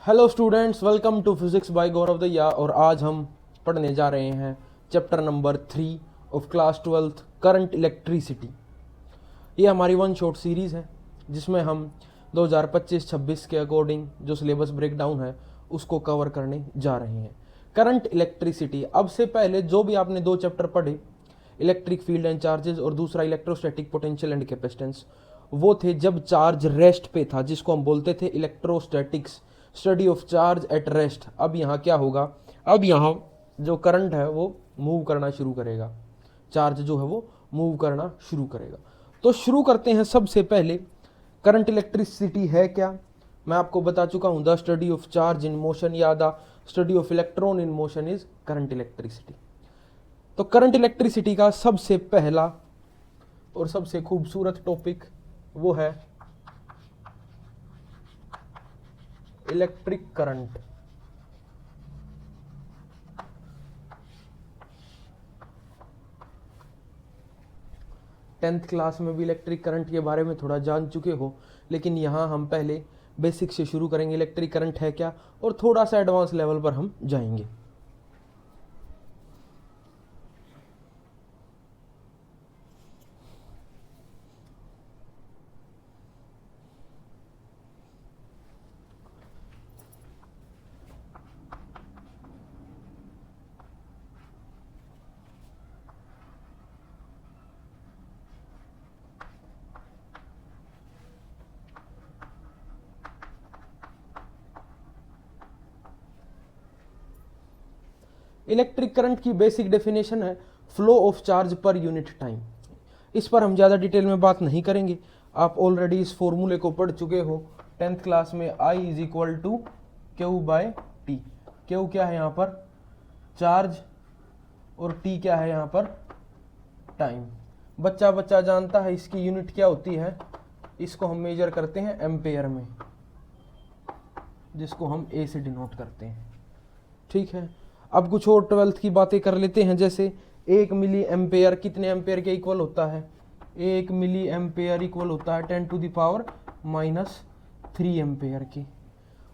Hello students, welcome to physics by Gaurav Daiya. और आज हम पढ़ने जा रहे हैं chapter number 3 of class 12th current electricity. ये हमारी वन शॉट सीरीज़ है जिसमें हम 2025-26 के अकॉर्डिंग जो सिलेबस ब्रेकडाउन है उसको कवर करने जा रहे हैं। करंट इलेक्ट्रिसिटी, अब से पहले जो भी आपने दो चैप्टर पढ़े, इलेक्ट्रिक फील्ड एंड चार्जेस और दूसरा इलेक्ट्रोस्टैटिक पोटेंशियल एंड कैपेसिटेंस, वो थे जब चार्ज रेस्ट पे था, जिसको हम बोलते थे electrostatics, study of charge at rest. अब यहाँ क्या होगा, अब यहाँ जो करंट है वो मूव करना शुरू करेगा, चार्ज जो है वो मूव करना शुरू करेगा। तो शुरू करते हैं। सबसे पहले करंट इलेक्ट्रिसिटी है क्या, मैं आपको बता चुका हूँ। The study of charge in motion या the study of electron in motion is current electricity. तो करंट इलेक्ट्रिसिटी का सबसे पहला और सबसे खूबसूरत टॉपिक वो है इलेक्ट्रिक करंट। टेंथ क्लास में भी इलेक्ट्रिक करंट के बारे में थोड़ा जान चुके हो, लेकिन यहाँ हम पहले बेसिक से शुरू करेंगे। इलेक्ट्रिक करंट है क्या, और थोड़ा सा एडवांस लेवल पर हम जाएंगे। इलेक्ट्रिक करंट की बेसिक डेफिनेशन है flow of charge per unit time. इस पर हम ज़्यादा डिटेल में बात नहीं करेंगे, आप ऑलरेडी इस फॉर्मूले को पढ़ चुके हो टेंथ क्लास में। I is equal to Q by T. Q क्या है यहाँ पर, चार्ज, और टी क्या है यहाँ पर, टाइम। बच्चा जानता है इसकी यूनिट क्या होती है। इसको हम मेजर करते हैं एम्पेयर में, जिसको हम ए से डिनोट करते हैं। ठीक है, अब कुछ और ट्वेल्थ की बातें कर लेते हैं। जैसे 1 मिली एम्पेयर कितने एम्पेयर के इक्वल होता है, 1 मिली एम्पेयर इक्वल होता है 10⁻³ एम्पेयर के।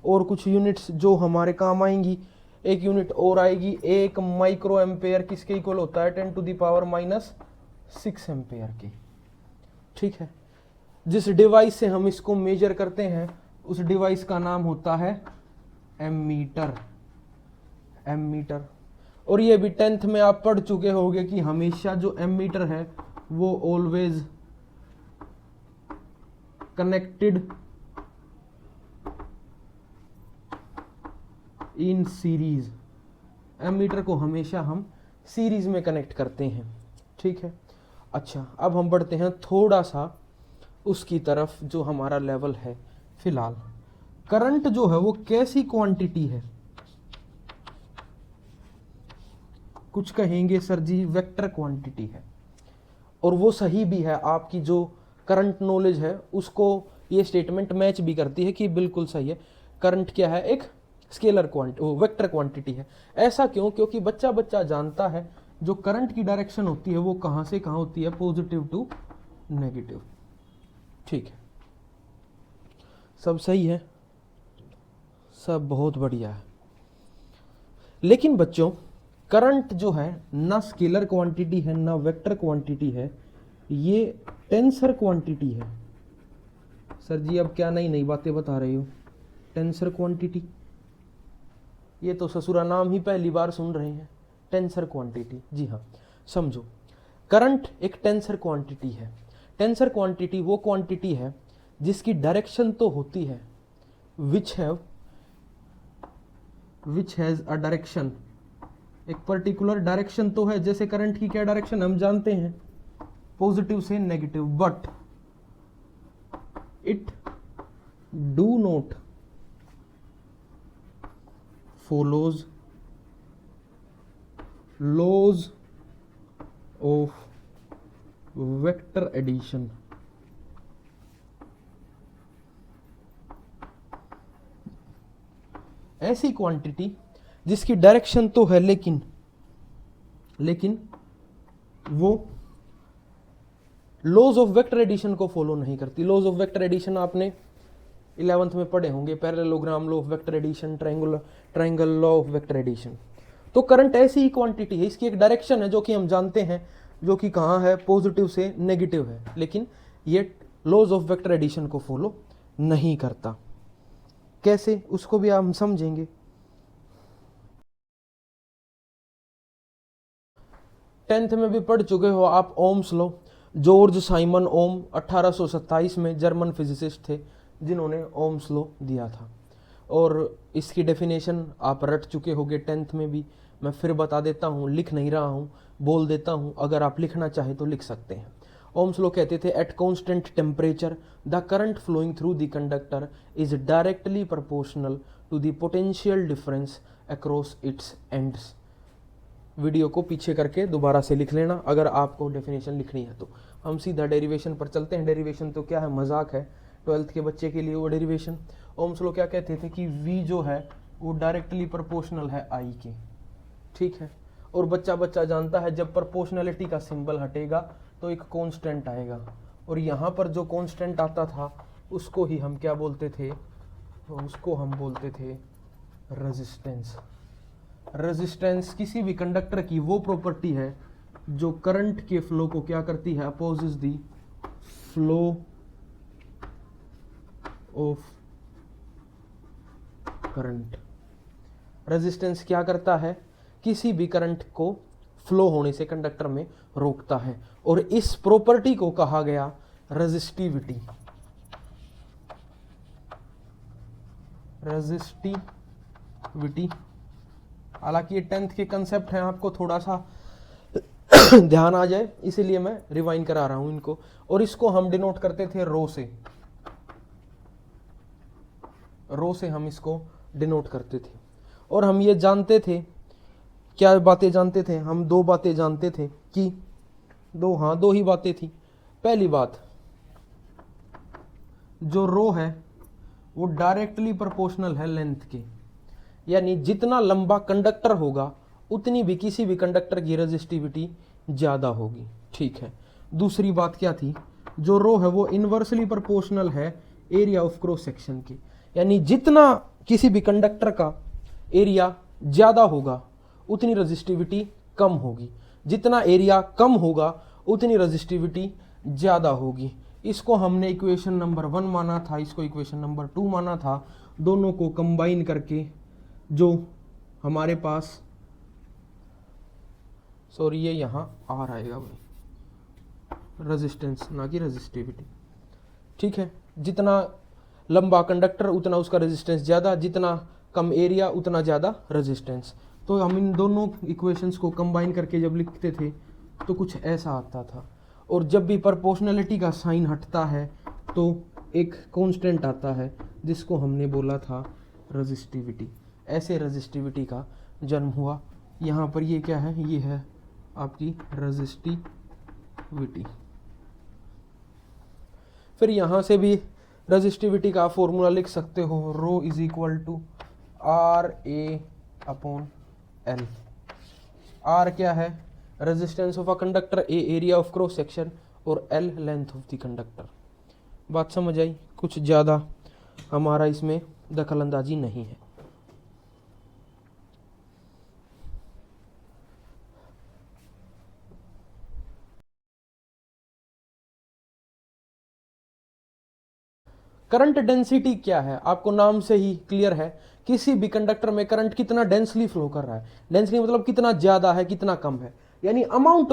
और कुछ यूनिट्स जो हमारे काम आएंगी, एक यूनिट और आएगी, 1 माइक्रो एम्पेयर किसके इक्वल होता है 10⁻⁶ एम्पेयर के। ठीक है, जिस डिवाइस से हम इसको मेजर करते हैं उस डिवाइस का नाम होता है एमीटर। एमीटर। और ये भी टेंथ में आप पढ़ चुके होंगे कि हमेशा जो एमीटर है वो always connected in series. Ammeter को हमेशा हम सीरीज में कनेक्ट करते हैं। ठीक है, अच्छा अब हम बढ़ते हैं थोड़ा सा उसकी तरफ जो हमारा लेवल है फिलहाल। करंट जो है वो कैसी क्वांटिटी है, कुछ कहेंगे सर जी वेक्टर क्वांटिटी है, और वो सही भी है। आपकी जो करंट नॉलेज है उसको ये स्टेटमेंट मैच भी करती है कि बिल्कुल सही है। करंट क्या है, एक स्केलर क्वांटिटी, वेक्टर क्वांटिटी है। ऐसा क्यों, क्योंकि बच्चा जानता है जो करंट की डायरेक्शन होती है वो कहाँ से कहाँ होती है, पॉजिटिव टू नेगेटिव। ठीक है, सब सही है, सब बहुत बढ़िया है। लेकिन बच्चों करंट जो है ना स्केलर क्वांटिटी है ना वेक्टर क्वांटिटी है, ये टेंसर क्वांटिटी है। सर जी अब क्या नई नई बातें बता रहे हो, टेंसर क्वांटिटी, ये तो ससुरा नाम ही पहली बार सुन रहे हैं, टेंसर क्वांटिटी। जी हाँ, समझो करंट एक टेंसर क्वांटिटी है। टेंसर क्वांटिटी वो क्वांटिटी है जिसकी डायरेक्शन तो होती है विच हैज अ डायरेक्शन, एक पर्टिकुलर डायरेक्शन तो है। जैसे करंट की क्या डायरेक्शन हम जानते हैं, पॉजिटिव से negative, but it do not follows laws of vector addition. ऐसी क्वांटिटी जिसकी डायरेक्शन तो है लेकिन वो लॉज ऑफ वेक्टर एडिशन को फॉलो नहीं करती। लॉज ऑफ वेक्टर एडिशन आपने 11th में पढ़े होंगे, parallelogram, law of vector addition, triangle law of vector addition. तो करंट ऐसी ही क्वांटिटी है, इसकी एक डायरेक्शन है जो कि हम जानते हैं, जो कि कहाँ है, पॉजिटिव से नेगेटिव है, लेकिन ये लॉज ऑफ वेक्टर एडिशन को फॉलो नहीं करता। कैसे, उसको भी हम समझेंगे। 10th में भी पढ़ चुके हो आप ओम्स लॉ। जॉर्ज साइमन ओम 1827 में जर्मन फिजिसिस्ट थे जिन्होंने ओम्स लॉ दिया था, और इसकी डेफिनेशन आप रट चुके होगे 10th में भी। मैं फिर बता देता हूँ, लिख नहीं रहा हूँ, बोल देता हूँ, अगर आप लिखना चाहे तो लिख सकते हैं। ओम्स लॉ कहते थे, at constant temperature the current flowing through the conductor is directly proportional to the potential difference across its ends. Video को पीछे करके दोबारा से लिख लेना अगर आपको डेफिनेशन लिखनी है तो। हम सीधा डेरिवेशन पर चलते हैं। डेरिवेशन तो क्या है, मजाक है 12th के बच्चे के लिए वो डेरिवेशन। ओम्स लॉ क्या कहते थे कि V जो है वो डायरेक्टली प्रोपोर्शनल है I के, ठीक है। और बच्चा जानता है जब प्रोपोर्शनलिटी का सिंबल हटेगा तो एक कांस्टेंट आएगा, और यहाँ पर जो कांस्टेंट आता था उसको ही हम क्या बोलते थे, उसको हम बोलते थे रेजिस्टेंस। रेजिस्टेंस किसी भी कंडक्टर की वो प्रॉपर्टी है जो करंट के फ्लो को क्या करती है, opposes the flow of current. Resistance क्या करता है, किसी भी करंट को फ्लो होने से कंडक्टर में रोकता है, और इस प्रॉपर्टी को कहा गया रेजिस्टिविटी। रेजिस्टिविटी, हालांकि ये 10th के कंसेप्ट हैं, आपको थोड़ा सा ध्यान आ जाए इसीलिए मैं रिवाइंड करा रहा हूं इनको। और इसको हम डिनोट करते थे रो से, रो से हम इसको डिनोट करते थे। और हम ये जानते थे, क्या बातें जानते थे हम, दो बातें जानते थे कि दो ही बातें थी। पहली बात, जो रो है वो डायरेक्टली प्रोपोर्शनल है लेंथ के, यानी जितना लंबा कंडक्टर होगा उतनी भी किसी भी कंडक्टर की रेजिस्टिविटी ज़्यादा होगी, ठीक है। दूसरी बात क्या थी, जो रो है वो इन्वर्सली प्रोपोर्शनल है एरिया ऑफ क्रॉस सेक्शन के, यानी जितना किसी भी कंडक्टर का एरिया ज़्यादा होगा उतनी रेजिस्टिविटी कम होगी, जितना एरिया कम होगा उतनी रेजिस्टिविटी ज़्यादा होगी। इसको हमने इक्वेशन नंबर 1 माना था, इसको इक्वेशन नंबर 2 माना था। दोनों को कंबाइन करके जो हमारे पास, सॉरी ये यहाँ आर आएगा भाई, रेजिस्टेंस ना कि रेजिस्टिविटी, ठीक है। जितना लंबा कंडक्टर उतना उसका रेजिस्टेंस ज़्यादा, जितना कम एरिया उतना ज़्यादा रेजिस्टेंस। तो हम इन दोनों इक्वेशंस को कंबाइन करके जब लिखते थे तो कुछ ऐसा आता था। और जब भी प्रोपोर्शनलिटी का साइन हटता है तो एक कांस्टेंट आता है जिसको हमने बोला था रेजिस्टिविटी। ऐसे रेजिस्टिविटी का जन्म हुआ। यहाँ पर ये क्या है, ये है आपकी रेजिस्टिविटी। फिर यहाँ से भी रेजिस्टिविटी का फॉर्मूला लिख सकते हो, rho is equal to R A upon L. R क्या है, resistance of a conductor, A area of cross section, और L length of the conductor. बात समझ आई? कुछ ज़्यादा हमारा इसमें दखल अंदाजी नहीं है। करंट डेंसिटी क्या है, आपको नाम से ही क्लियर है, किसी भी कंडक्टर में करंट कितना डेंसली फ्लो कर रहा है। डेंसली मतलब कितना ज्यादा है कितना कम है, यानी amount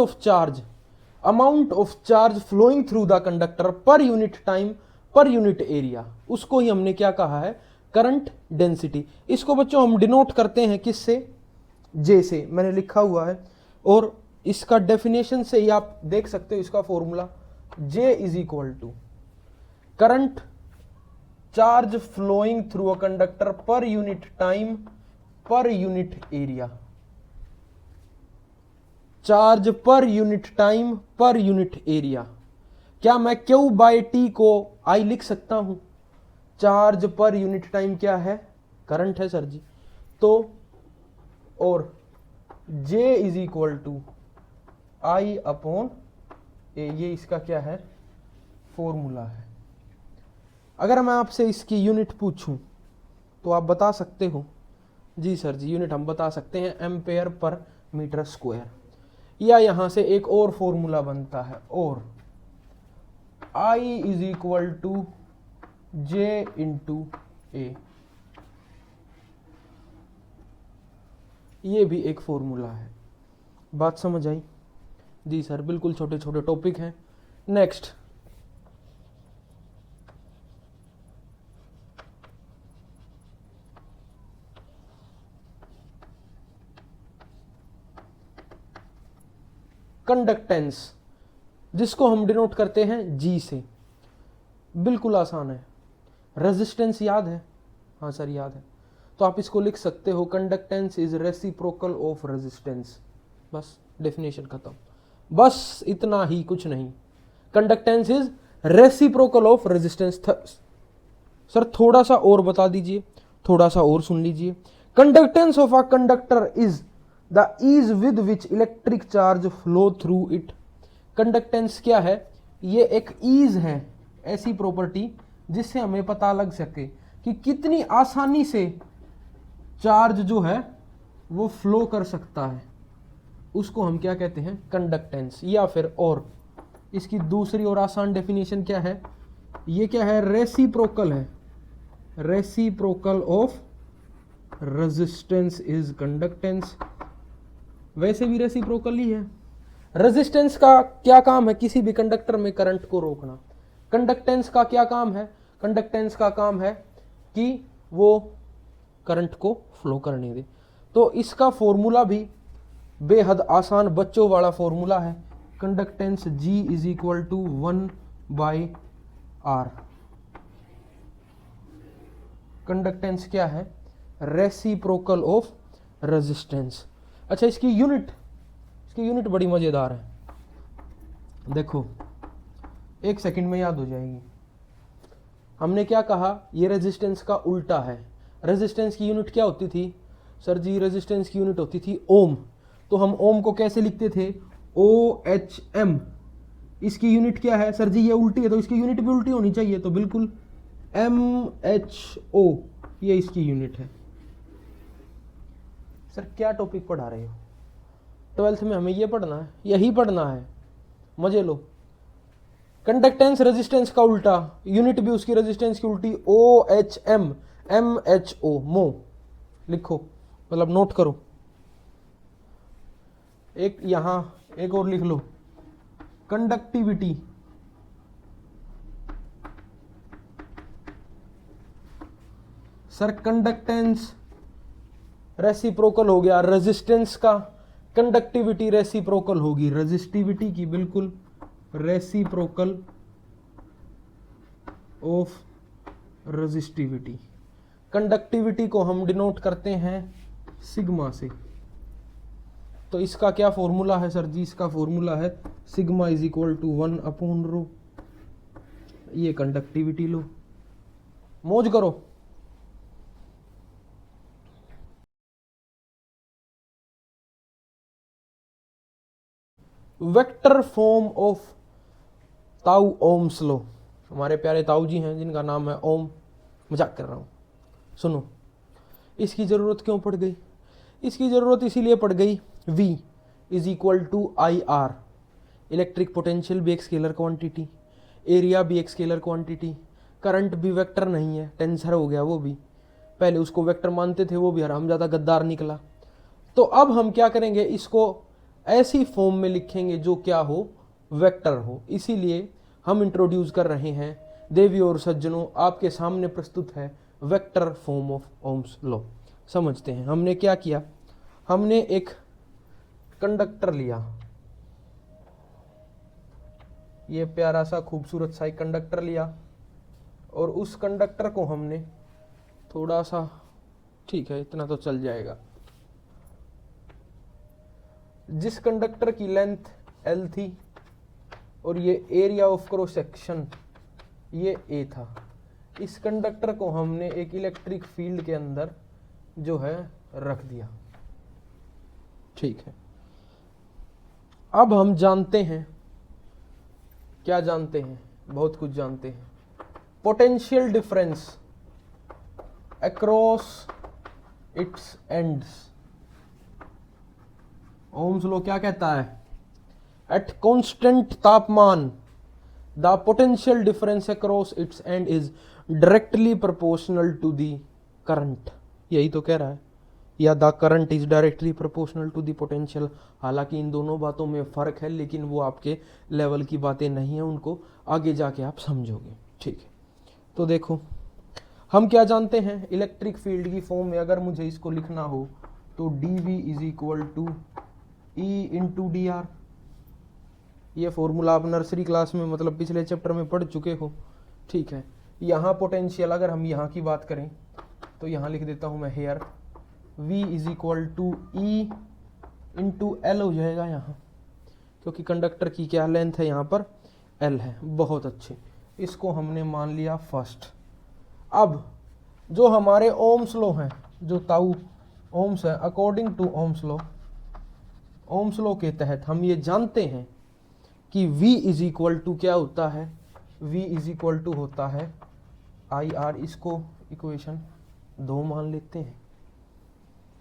of charge flowing through the conductor per unit time per unit area, उसको ही हमने क्या कहा है, करंट डेंसिटी। इसको बच्चों हम डिनोट करते हैं किससे, जे से, मैंने लिखा हुआ है। और इसका डेफिनेशन से ही आप देख सकते हो इसका formula, J is equal to current charge flowing through a conductor per unit time per unit area. Charge per unit time per unit area. क्या मैं Q बाई टी को I लिख सकता हूं? चार्ज पर यूनिट टाइम क्या है, current है sir जी। तो और J is equal to I upon A, ये इसका क्या है, फॉर्मूला है। अगर मैं आपसे इसकी यूनिट पूछूं तो आप बता सकते हो? जी सर जी, यूनिट हम बता सकते हैं एम्पेयर पर मीटर स्क्वायर। या यहां से एक और फॉर्मूला बनता है, और I is equal to J into A, ये भी एक फॉर्मूला है। बात समझ आई? जी सर, बिल्कुल छोटे छोटे टॉपिक हैं। नेक्स्ट, कंडक्टेंस, जिसको हम डिनोट करते हैं जी से। बिल्कुल आसान है। रेजिस्टेंस याद है? हाँ सर याद है। तो आप इसको लिख सकते हो, conductance is reciprocal of resistance. बस डेफिनेशन खत्म। बस इतना ही, कुछ नहीं। Conductance is reciprocal of resistance. Sir थोड़ा सा और बता दीजिए, थोड़ा सा और सुन लीजिए। Conductance of a conductor is the ease with which electric charge flow through it. Conductance क्या है? ये एक ईज है, ऐसी प्रॉपर्टी जिससे हमें पता लग सके कि कितनी आसानी से चार्ज जो है वो फ्लो कर सकता है, उसको हम क्या कहते हैं? कंडक्टेंस। या फिर और इसकी दूसरी और आसान डेफिनेशन क्या है? ये क्या है? रेसिप्रोकल है। Reciprocal of resistance is conductance. वैसे भी रेसिप्रोकल ही है। रेजिस्टेंस का क्या काम है? किसी भी कंडक्टर में करंट को रोकना। कंडक्टेंस का क्या काम है? कंडक्टेंस का काम है कि वो करंट को फ्लो करने दे। तो इसका फॉर्मूला भी बेहद आसान बच्चों वाला फॉर्मूला है। Conductance G is equal to 1/R। Conductance क्या है? Reciprocal of resistance. अच्छा, इसकी यूनिट बड़ी मजेदार है। देखो, एक सेकंड में याद हो जाएगी। हमने क्या कहा? ये रेजिस्टेंस का उल्टा है। रेजिस्टेंस की यूनिट क्या होती थी? सर जी, रेजिस्टेंस की यूनिट होती थी ओम। तो हम ओम को कैसे लिखते थे? OHM। इसकी यूनिट क्या है? सर जी ये उल्टी है, तो इसकी यूनिट भी उल्टी होनी चाहिए, तो बिल्कुल MHO, ये इसकी यूनिट है। सर क्या टॉपिक पढ़ा रहे हो? 12th में हमें ये पढ़ना है, यही पढ़ना है, मजे लो। कंडक्टेंस रेजिस्टेंस का उल्टा, यूनिट भी उसकी रेजिस्टेंस की उल्टी, OHM, MHO, मो। लिखो, मतलब नोट करो। एक यहां एक और लिख लो, कंडक्टिविटी। सर कंडक्टेंस रेसिप्रोकल हो गया रेजिस्टेंस का, कंडक्टिविटी रेसिप्रोकल होगी रेजिस्टिविटी की, बिल्कुल रेसिप्रोकल ऑफ रेजिस्टिविटी। कंडक्टिविटी को हम डिनोट करते हैं सिग्मा से। तो इसका क्या फॉर्मूला है? सर जी इसका फॉर्मूला है सिग्मा इज इक्वल टू 1/ρ। ये कंडक्टिविटी लो, मौज करो। वेक्टर फॉर्म ऑफ ताऊ ओम्स लो। हमारे प्यारे ताऊ जी हैं जिनका नाम है ओम, मजाक कर रहा हूं। सुनो, इसकी जरूरत क्यों पड़ गई? इसकी जरूरत इसीलिए पड़ गई, V is equal to IR। Electric potential भी एक स्केलर क्वांटिटी, एरिया भी एक स्केलर क्वांटिटी, करंट भी वेक्टर नहीं है, टेंसर हो गया वो भी। पहले उसको वेक्टर मानते थे, वो भी हरामजादा गद्दार निकला। तो अब हम क्या करेंगे? इसको ऐसी फॉर्म में लिखेंगे जो क्या हो? वेक्टर हो। इसीलिए हम इंट्रोड्यूस कर रहे हैं, देवियों और सज्जनों, आपके सामने प्रस्तुत है vector form of Ohm's law. समझते हैं हमने क्या किया। हमने एक कंडक्टर लिया, ये प्यारा सा खूबसूरत सा एक कंडक्टर लिया, और उस कंडक्टर को हमने थोड़ा सा, ठीक है इतना तो चल जाएगा, जिस कंडक्टर की लेंथ L थी और ये एरिया ऑफ क्रॉस सेक्शन ये A था, इस कंडक्टर को हमने एक इलेक्ट्रिक फील्ड के अंदर जो है रख दिया। ठीक है, अब हम जानते हैं, क्या जानते हैं? बहुत कुछ जानते हैं। Potential difference across its ends. Ohm's law क्या कहता है? एट कांस्टेंट तापमान the potential difference across its end is directly proportional to the current. यही तो कह रहा है, या the current is directly proportional to the potential. हालांकि इन दोनों बातों में फर्क है, लेकिन वो आपके लेवल की बातें नहीं है, उनको आगे जाके आप समझोगे। ठीक है, तो देखो हम क्या जानते हैं इलेक्ट्रिक फील्ड की फॉर्म में। अगर मुझे इसको लिखना हो तो dv is equal to E into D R. ये फॉर्मूला आप नर्सरी क्लास में मतलब पिछले चैप्टर में पढ़ चुके हो। ठीक है, यहाँ पोटेंशियल अगर हम यहाँ की बात करें तो यहाँ लिख देता हूँ मैं here v is equal to E into L हो जाएगा यहाँ, क्योंकि कंडक्टर की क्या लेंथ है यहाँ पर, एल है। बहुत अच्छे, इसको हमने मान लिया फर्स्ट। अब जो हमारे ओम्स लॉ हैं, जो ताऊ ओम्स है, अकॉर्डिंग टू ओम्स लॉ के तहत हम ये जानते हैं कि v इज इक्वल टू क्या होता है, v इज इक्वल टू होता है आई आर। इसको इक्वेशन 2 मान लेते हैं।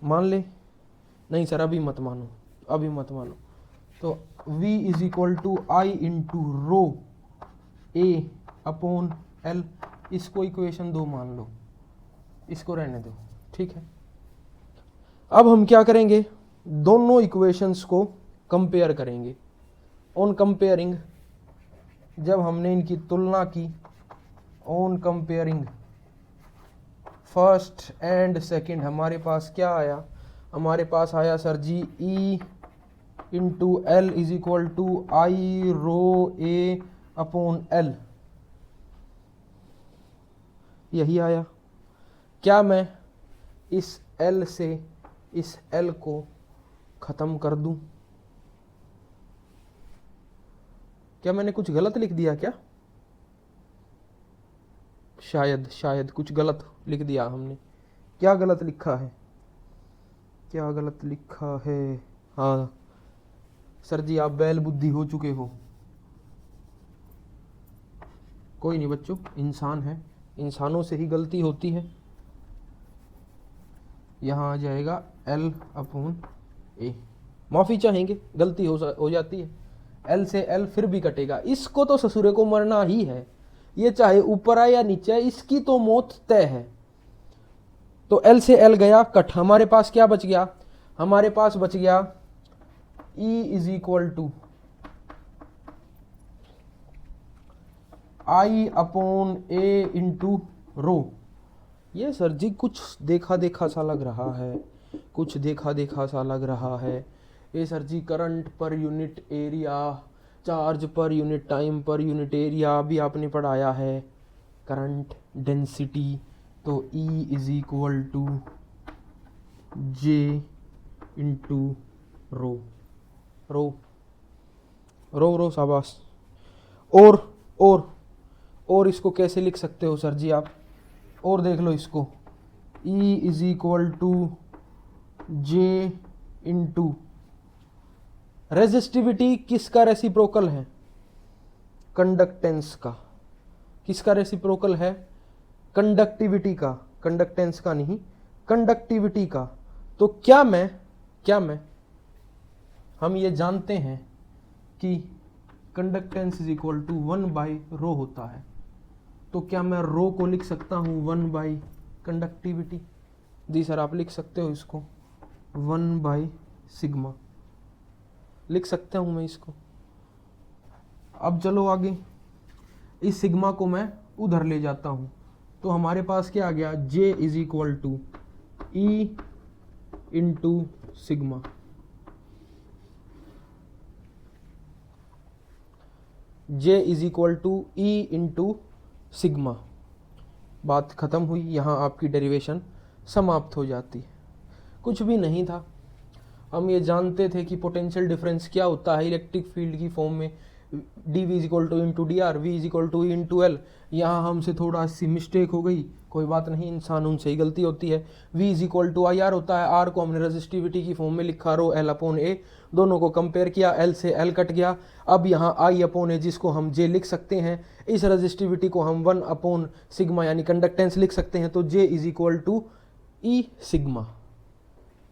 मान ले, नहीं सर अभी मत मानो, अभी मत मानो। तो v is equal to I into rho A upon L, इसको इक्वेशन 2 मान लो, इसको रहने दो। ठीक है, अब हम क्या करेंगे, दोनों इक्वेशंस को कंपेयर करेंगे। ऑन कंपेयरिंग, जब हमने इनकी तुलना की, on comparing first and second, हमारे पास क्या आया, हमारे पास आया सर जी E into L is equal to I rho A upon L, यही आया। क्या मैं इस L से इस L को खत्म कर दूं? क्या मैंने कुछ गलत लिख दिया क्या? शायद कुछ गलत लिख दिया हमने। क्या गलत लिखा है, क्या गलत लिखा है? हाँ सर जी, आप बैल बुद्धि हो चुके हो। कोई नहीं बच्चों, इंसान है, इंसानों से ही गलती होती है। यहाँ आ जाएगा L अपॉन ए, माफ़ी चाहेंगे, गलती हो जाती है। L से L फिर भी कटेगा, इसको तो ससुरे को मरना ही है, ये चाहे ऊपर आए या नीचे आए, इसकी तो मौत तय है। तो L से L गया कट, हमारे पास क्या बच गया, हमारे पास बच गया E is equal to I upon A into rho. ये सर जी कुछ देखा देखा सा लग रहा है, कुछ देखा देखा सा लग रहा है। ये sir ji current per unit area, charge per unit time per unit area भी आपने पढ़ाया है, करंट डेंसिटी। तो E is equal to J into rho, rho rho rho शाबाश। और इसको कैसे लिख सकते हो सर जी आप, और देख लो इसको, E is equal to J into resistivity, किसका रेसिप्रोकल है, कंडक्टेंस का। किसका रेसिप्रोकल है, कंडक्टिविटी का, कंडक्टेंस का नहीं, कंडक्टिविटी का। तो क्या मैं हम ये जानते हैं कि कंडक्टेंस इज इक्वल टू 1/ρ होता है। तो क्या मैं रो को लिख सकता हूँ 1 कंडक्टिविटी? जी सर आप लिख सकते हो इसको 1/σ लिख सकता हूँ मैं इसको। अब चलो आगे, इस सिग्मा को मैं उधर ले जाता हूँ, तो हमारे पास क्या आ गया, J is equal to E into sigma. J is equal to E into sigma. बात खत्म हुई, यहाँ आपकी डेरिवेशन समाप्त हो जाती है। कुछ भी नहीं था, हम ये जानते थे कि पोटेंशियल डिफरेंस क्या होता है इलेक्ट्रिक फील्ड की फॉर्म में। D V is equal to into D R, V is equal to into L. यहाँ हमसे थोड़ा सी मिस्टेक हो गई, कोई बात नहीं, इंसान उनसे ही गलती होती है। v is equal to I R होता है, आर को हमने रजिस्टिविटी की फॉर्म में लिखा, रो एल अपॉन ए, दोनों को कंपेयर किया, एल से एल कट गया। अब यहाँ आई अपॉन ए जिसको हम जे लिख सकते हैं, इस रजिस्टिविटी को हम 1 अपॉन सिग्मा यानी कंडक्टेंस लिख सकते हैं, तो J is equal to E sigma.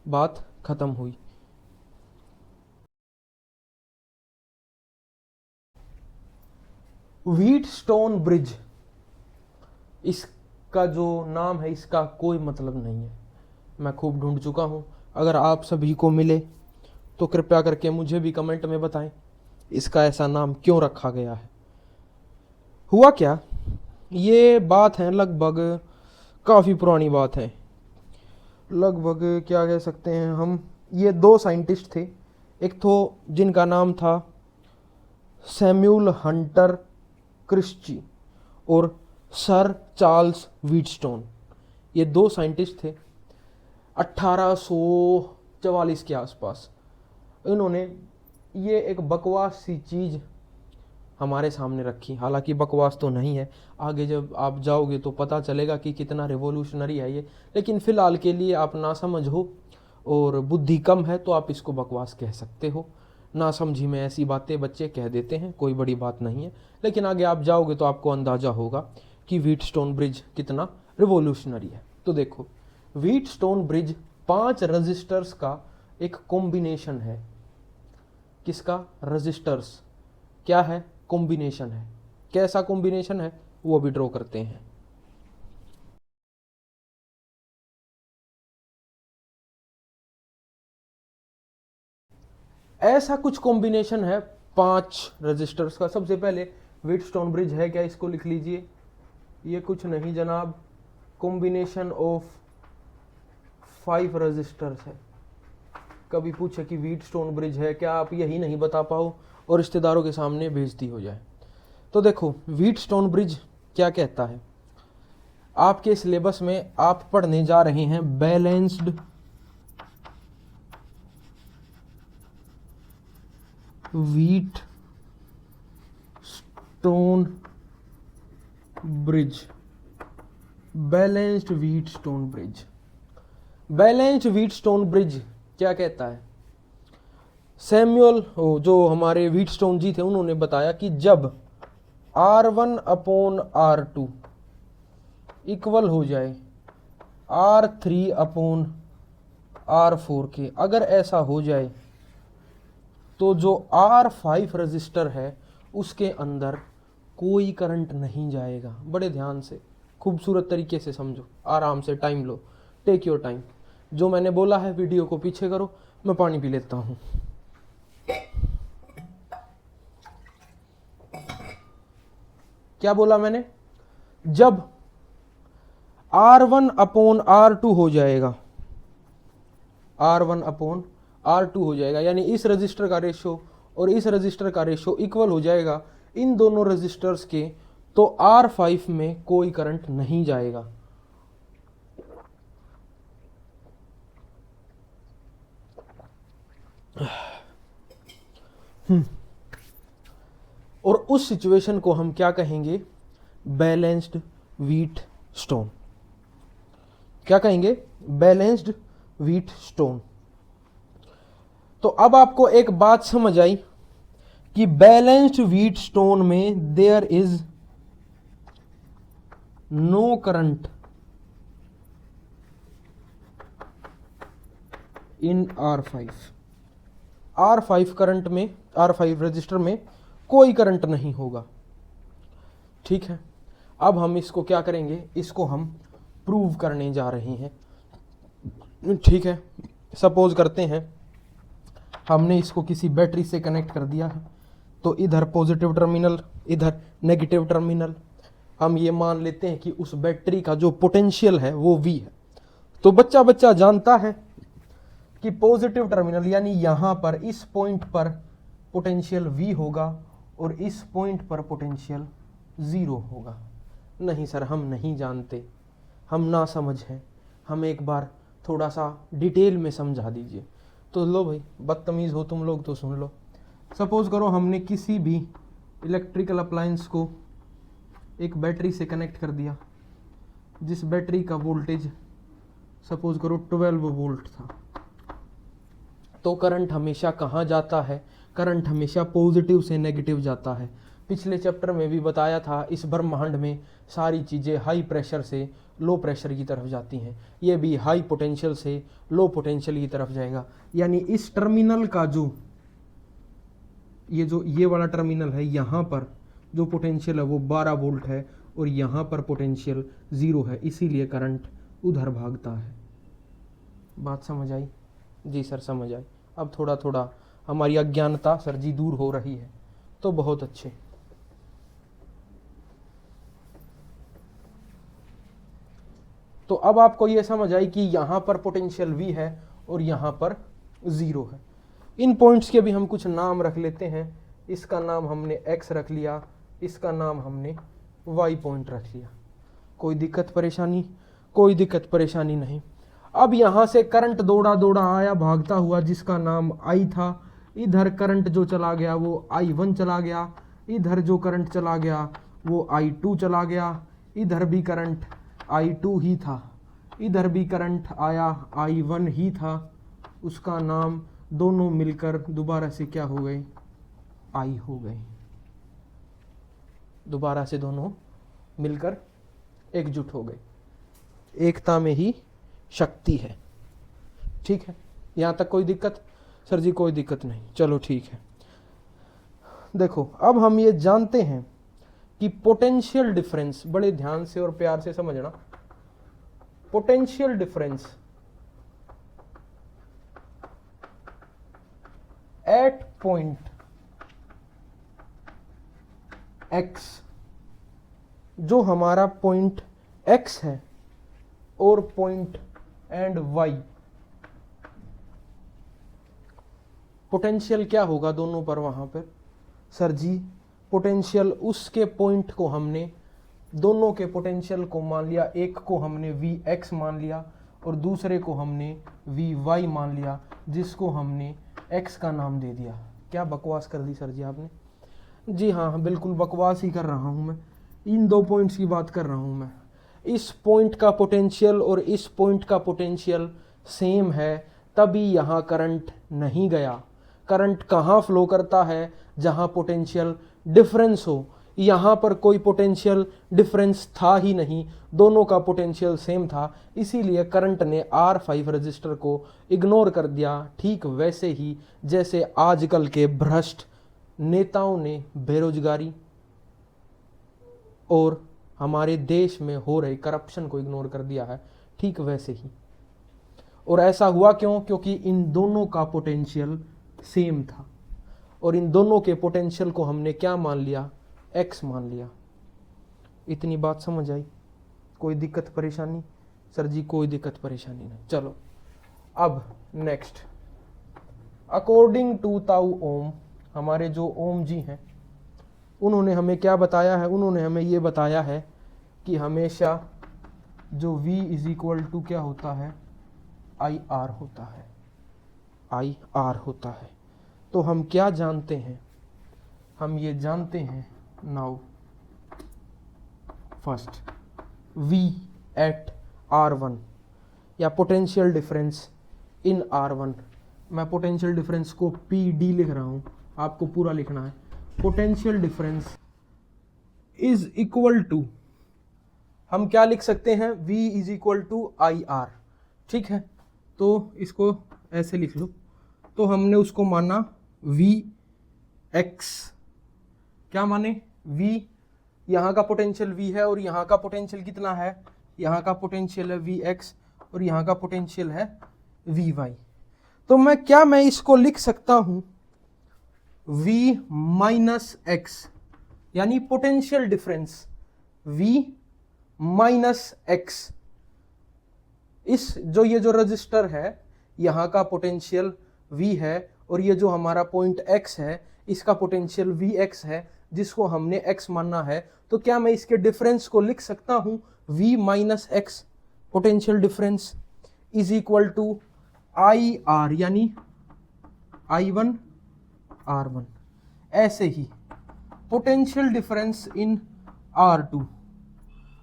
बात खत्म हुई। व्हीटस्टोन ब्रिज, इसका जो नाम है इसका कोई मतलब नहीं है, मैं खूब ढूंढ चुका हूँ। अगर आप सभी को मिले तो कृपया करके मुझे भी कमेंट में बताएं इसका ऐसा नाम क्यों रखा गया है। हुआ क्या, ये बात है लगभग काफ़ी पुरानी बात है, लगभग क्या कह सकते हैं हम, ये 2 साइंटिस्ट थे, एक तो जिनका नाम था सैम्यूल हंटर क्रिस्ची और सर चार्ल्स व्हीटस्टोन। ये 2 साइंटिस्ट थे 1844 के आसपास। इन्होंने ये एक बकवास सी चीज़ हमारे सामने रखी, हालांकि बकवास तो नहीं है, आगे जब आप जाओगे तो पता चलेगा कि कितना रिवॉल्यूशनरी है ये, लेकिन फ़िलहाल के लिए आप ना समझ हो और बुद्धि कम है तो आप इसको बकवास कह सकते हो। ना समझी में ऐसी बातें बच्चे कह देते हैं, कोई बड़ी बात नहीं है, लेकिन आगे आप जाओगे तो आपको अंदाज़ा होगा कि व्हीटस्टोन ब्रिज कितना रिवॉल्यूशनरी है। तो देखो, व्हीटस्टोन ब्रिज 5 रजिस्टर्स का एक कॉम्बिनेशन है। किसका? रजिस्टर्स। क्या है? कॉम्बिनेशन है। कैसा कॉम्बिनेशन है वो भी ड्रॉ करते हैं। ऐसा कुछ कॉम्बिनेशन है 5 रजिस्टर्स का। सबसे पहले व्हीटस्टोन ब्रिज है क्या, इसको लिख लीजिए। ये कुछ नहीं जनाब, कॉम्बिनेशन ऑफ 5 रजिस्टर्स है। कभी पूछे कि व्हीटस्टोन ब्रिज है क्या, आप यही नहीं बता पाओ और रिश्तेदारों के सामने बेइज्जती हो जाए। तो देखो, व्हीटस्टोन ब्रिज क्या कहता है, आपके सिलेबस में आप पढ़ने जा रहे हैं balanced Wheatstone bridge. Balanced Wheatstone bridge, balanced Wheatstone bridge क्या कहता है? सैमुअल जो हमारे व्हीटस्टोन जी थे उन्होंने बताया कि जब R1 अपॉन R2 इक्वल हो जाए R3 अपॉन R4 के, अगर ऐसा हो जाए तो जो R5 रजिस्टर है उसके अंदर कोई करंट नहीं जाएगा। बड़े ध्यान से, खूबसूरत तरीके से समझो, आराम से टाइम लो, टेक योर टाइम। जो मैंने बोला है वीडियो को पीछे करो, मैं पानी पी लेता हूँ। क्या बोला मैंने? जब R1 अपॉन R2 हो जाएगा, R1 अपॉन R2 हो जाएगा, यानी इस रजिस्टर का रेशो और इस रजिस्टर का रेशो इक्वल हो जाएगा इन दोनों रजिस्टर्स के, तो R5 में कोई करंट नहीं जाएगा। और उस सिचुएशन को हम क्या कहेंगे? Balanced Wheatstone. क्या कहेंगे? Balanced Wheatstone. तो अब आपको एक बात समझ आई कि बैलेंस्ड व्हीटस्टोन में there is no current in R5। R5 current में, R5 रजिस्टर में कोई करंट नहीं होगा। ठीक है, अब हम इसको क्या करेंगे? इसको हम प्रूव करने जा रहे हैं। ठीक है, सपोज करते हैं हमने इसको किसी बैटरी से कनेक्ट कर दिया है, तो इधर पॉजिटिव टर्मिनल, इधर नेगेटिव टर्मिनल। हम ये मान लेते हैं कि उस बैटरी का जो पोटेंशियल है वो V है। तो बच्चा बच्चा जानता है कि पॉजिटिव टर्मिनल यानी यहाँ पर इस पॉइंट पर पोटेंशियल V होगा और इस पॉइंट पर पोटेंशियल 0 होगा। नहीं सर, हम नहीं जानते, हम ना समझ हैं, हम एक बार थोड़ा सा डिटेल में समझा दीजिए। तो लो भाई, बदतमीज़ हो तुम लोग तो सुन लो। सपोज करो हमने किसी भी इलेक्ट्रिकल अप्लायंस को एक बैटरी से कनेक्ट कर दिया, जिस बैटरी का वोल्टेज सपोज करो 12 वोल्ट था, तो करंट हमेशा कहाँ जाता है? करंट हमेशा पॉजिटिव से नेगेटिव जाता है। पिछले चैप्टर में भी बताया था, इस ब्रह्मांड में सारी चीज़ें हाई प्रेशर से लो प्रेशर की तरफ जाती हैं, ये भी हाई पोटेंशियल से लो पोटेंशियल की तरफ जाएगा। यानी इस टर्मिनल का जो ये वाला टर्मिनल है, यहाँ पर जो पोटेंशियल है वो 12 वोल्ट है और यहाँ पर पोटेंशियल 0 है, इसीलिए करंट उधर भागता है। बात समझ आई? जी सर समझ आई। अब थोड़ा थोड़ा हमारी अज्ञानता सर जी दूर हो रही है, तो बहुत अच्छे। तो अब आपको ये समझ आई कि यहाँ पर पोटेंशियल V है और यहाँ पर 0 है। इन पॉइंट्स के भी हम कुछ नाम रख लेते हैं। इसका नाम हमने X रख लिया, इसका नाम हमने Y पॉइंट रख लिया। कोई दिक्कत परेशानी? कोई दिक्कत परेशानी नहीं। अब यहाँ से करंट दौड़ा दौड़ा आया भागता हुआ, जिसका नाम I था। इधर करंट जो चला गया वो I1 चला गया, इधर जो करंट चला गया वो I2 चला गया, इधर भी करंट I2 ही था, इधर भी करंट आया I1 ही था। उसका नाम दोनों मिलकर दोबारा से क्या हो गए? I हो गए। दोबारा से दोनों मिलकर एकजुट हो गए। एकता में ही शक्ति है। ठीक है, यहाँ तक कोई दिक्कत? सर जी कोई दिक्कत नहीं, चलो ठीक है। देखो अब हम ये जानते हैं कि पोटेंशियल डिफरेंस, बड़े ध्यान से और प्यार से समझना, potential difference at point x, जो हमारा पॉइंट x है, और पॉइंट एंड y, पोटेंशियल क्या होगा दोनों पर वहां पर? सर जी पोटेंशियल उसके पॉइंट को हमने, दोनों के पोटेंशियल को मान लिया, एक को हमने Vx मान लिया और दूसरे को हमने Vy मान लिया, जिसको हमने x का नाम दे दिया। क्या बकवास कर दी सर जी आपने? जी हाँ, बिल्कुल बकवास ही कर रहा हूँ मैं। इन दो पॉइंट्स की बात कर रहा हूँ मैं। इस पॉइंट का पोटेंशियल और इस पॉइंट का पोटेंशियल सेम है, तभी यहाँ करंट नहीं गया। करंट कहाँ फ्लो करता है? जहाँ पोटेंशियल डिफरेंस हो। यहाँ पर कोई पोटेंशियल डिफरेंस था ही नहीं, दोनों का पोटेंशियल सेम था, इसीलिए करंट ने R5 रजिस्टर को इग्नोर कर दिया। ठीक वैसे ही जैसे आजकल के भ्रष्ट नेताओं ने बेरोजगारी और हमारे देश में हो रहे करप्शन को इग्नोर कर दिया है, ठीक वैसे ही। और ऐसा हुआ क्यों? क्योंकि इन दोनों का पोटेंशियल सेम था और इन दोनों के पोटेंशियल को हमने क्या मान लिया? x मान लिया। इतनी बात समझ आई? कोई दिक्कत परेशानी? सर जी कोई दिक्कत परेशानी नहीं। चलो अब नेक्स्ट, अकॉर्डिंग टू ताऊ ओम, हमारे जो ओम जी हैं उन्होंने हमें क्या बताया है? उन्होंने हमें ये बताया है कि हमेशा जो V इज इक्वल टू क्या होता है? IR होता है, IR होता है। तो हम क्या जानते हैं? हम ये जानते हैं now first V eight R1 या पोटेंशियल डिफरेंस इन R1। मैं पोटेंशियल डिफरेंस को PD लिख रहा हूँ, आपको पूरा लिखना है। Potential difference is equal to, हम क्या लिख सकते हैं? V is equal to IR। ठीक है, तो इसको ऐसे लिख लो। तो हमने उसको माना Vx, क्या माने? V, यहाँ का पोटेंशियल V है और यहाँ का पोटेंशियल कितना है? यहाँ का पोटेंशियल है Vx और यहाँ का पोटेंशियल है Vy। तो मैं इसको लिख सकता हूँ V माइनस x, यानी potential difference V minus x। इस ये जो रजिस्टर है, यहाँ का पोटेंशियल V है और ये जो हमारा पॉइंट x है, इसका पोटेंशियल Vx है, जिसको हमने x मानना है। तो क्या मैं इसके डिफरेंस को लिख सकता हूँ V minus x potential difference is equal to IR, यानी I1 R1। ऐसे ही potential difference in R2,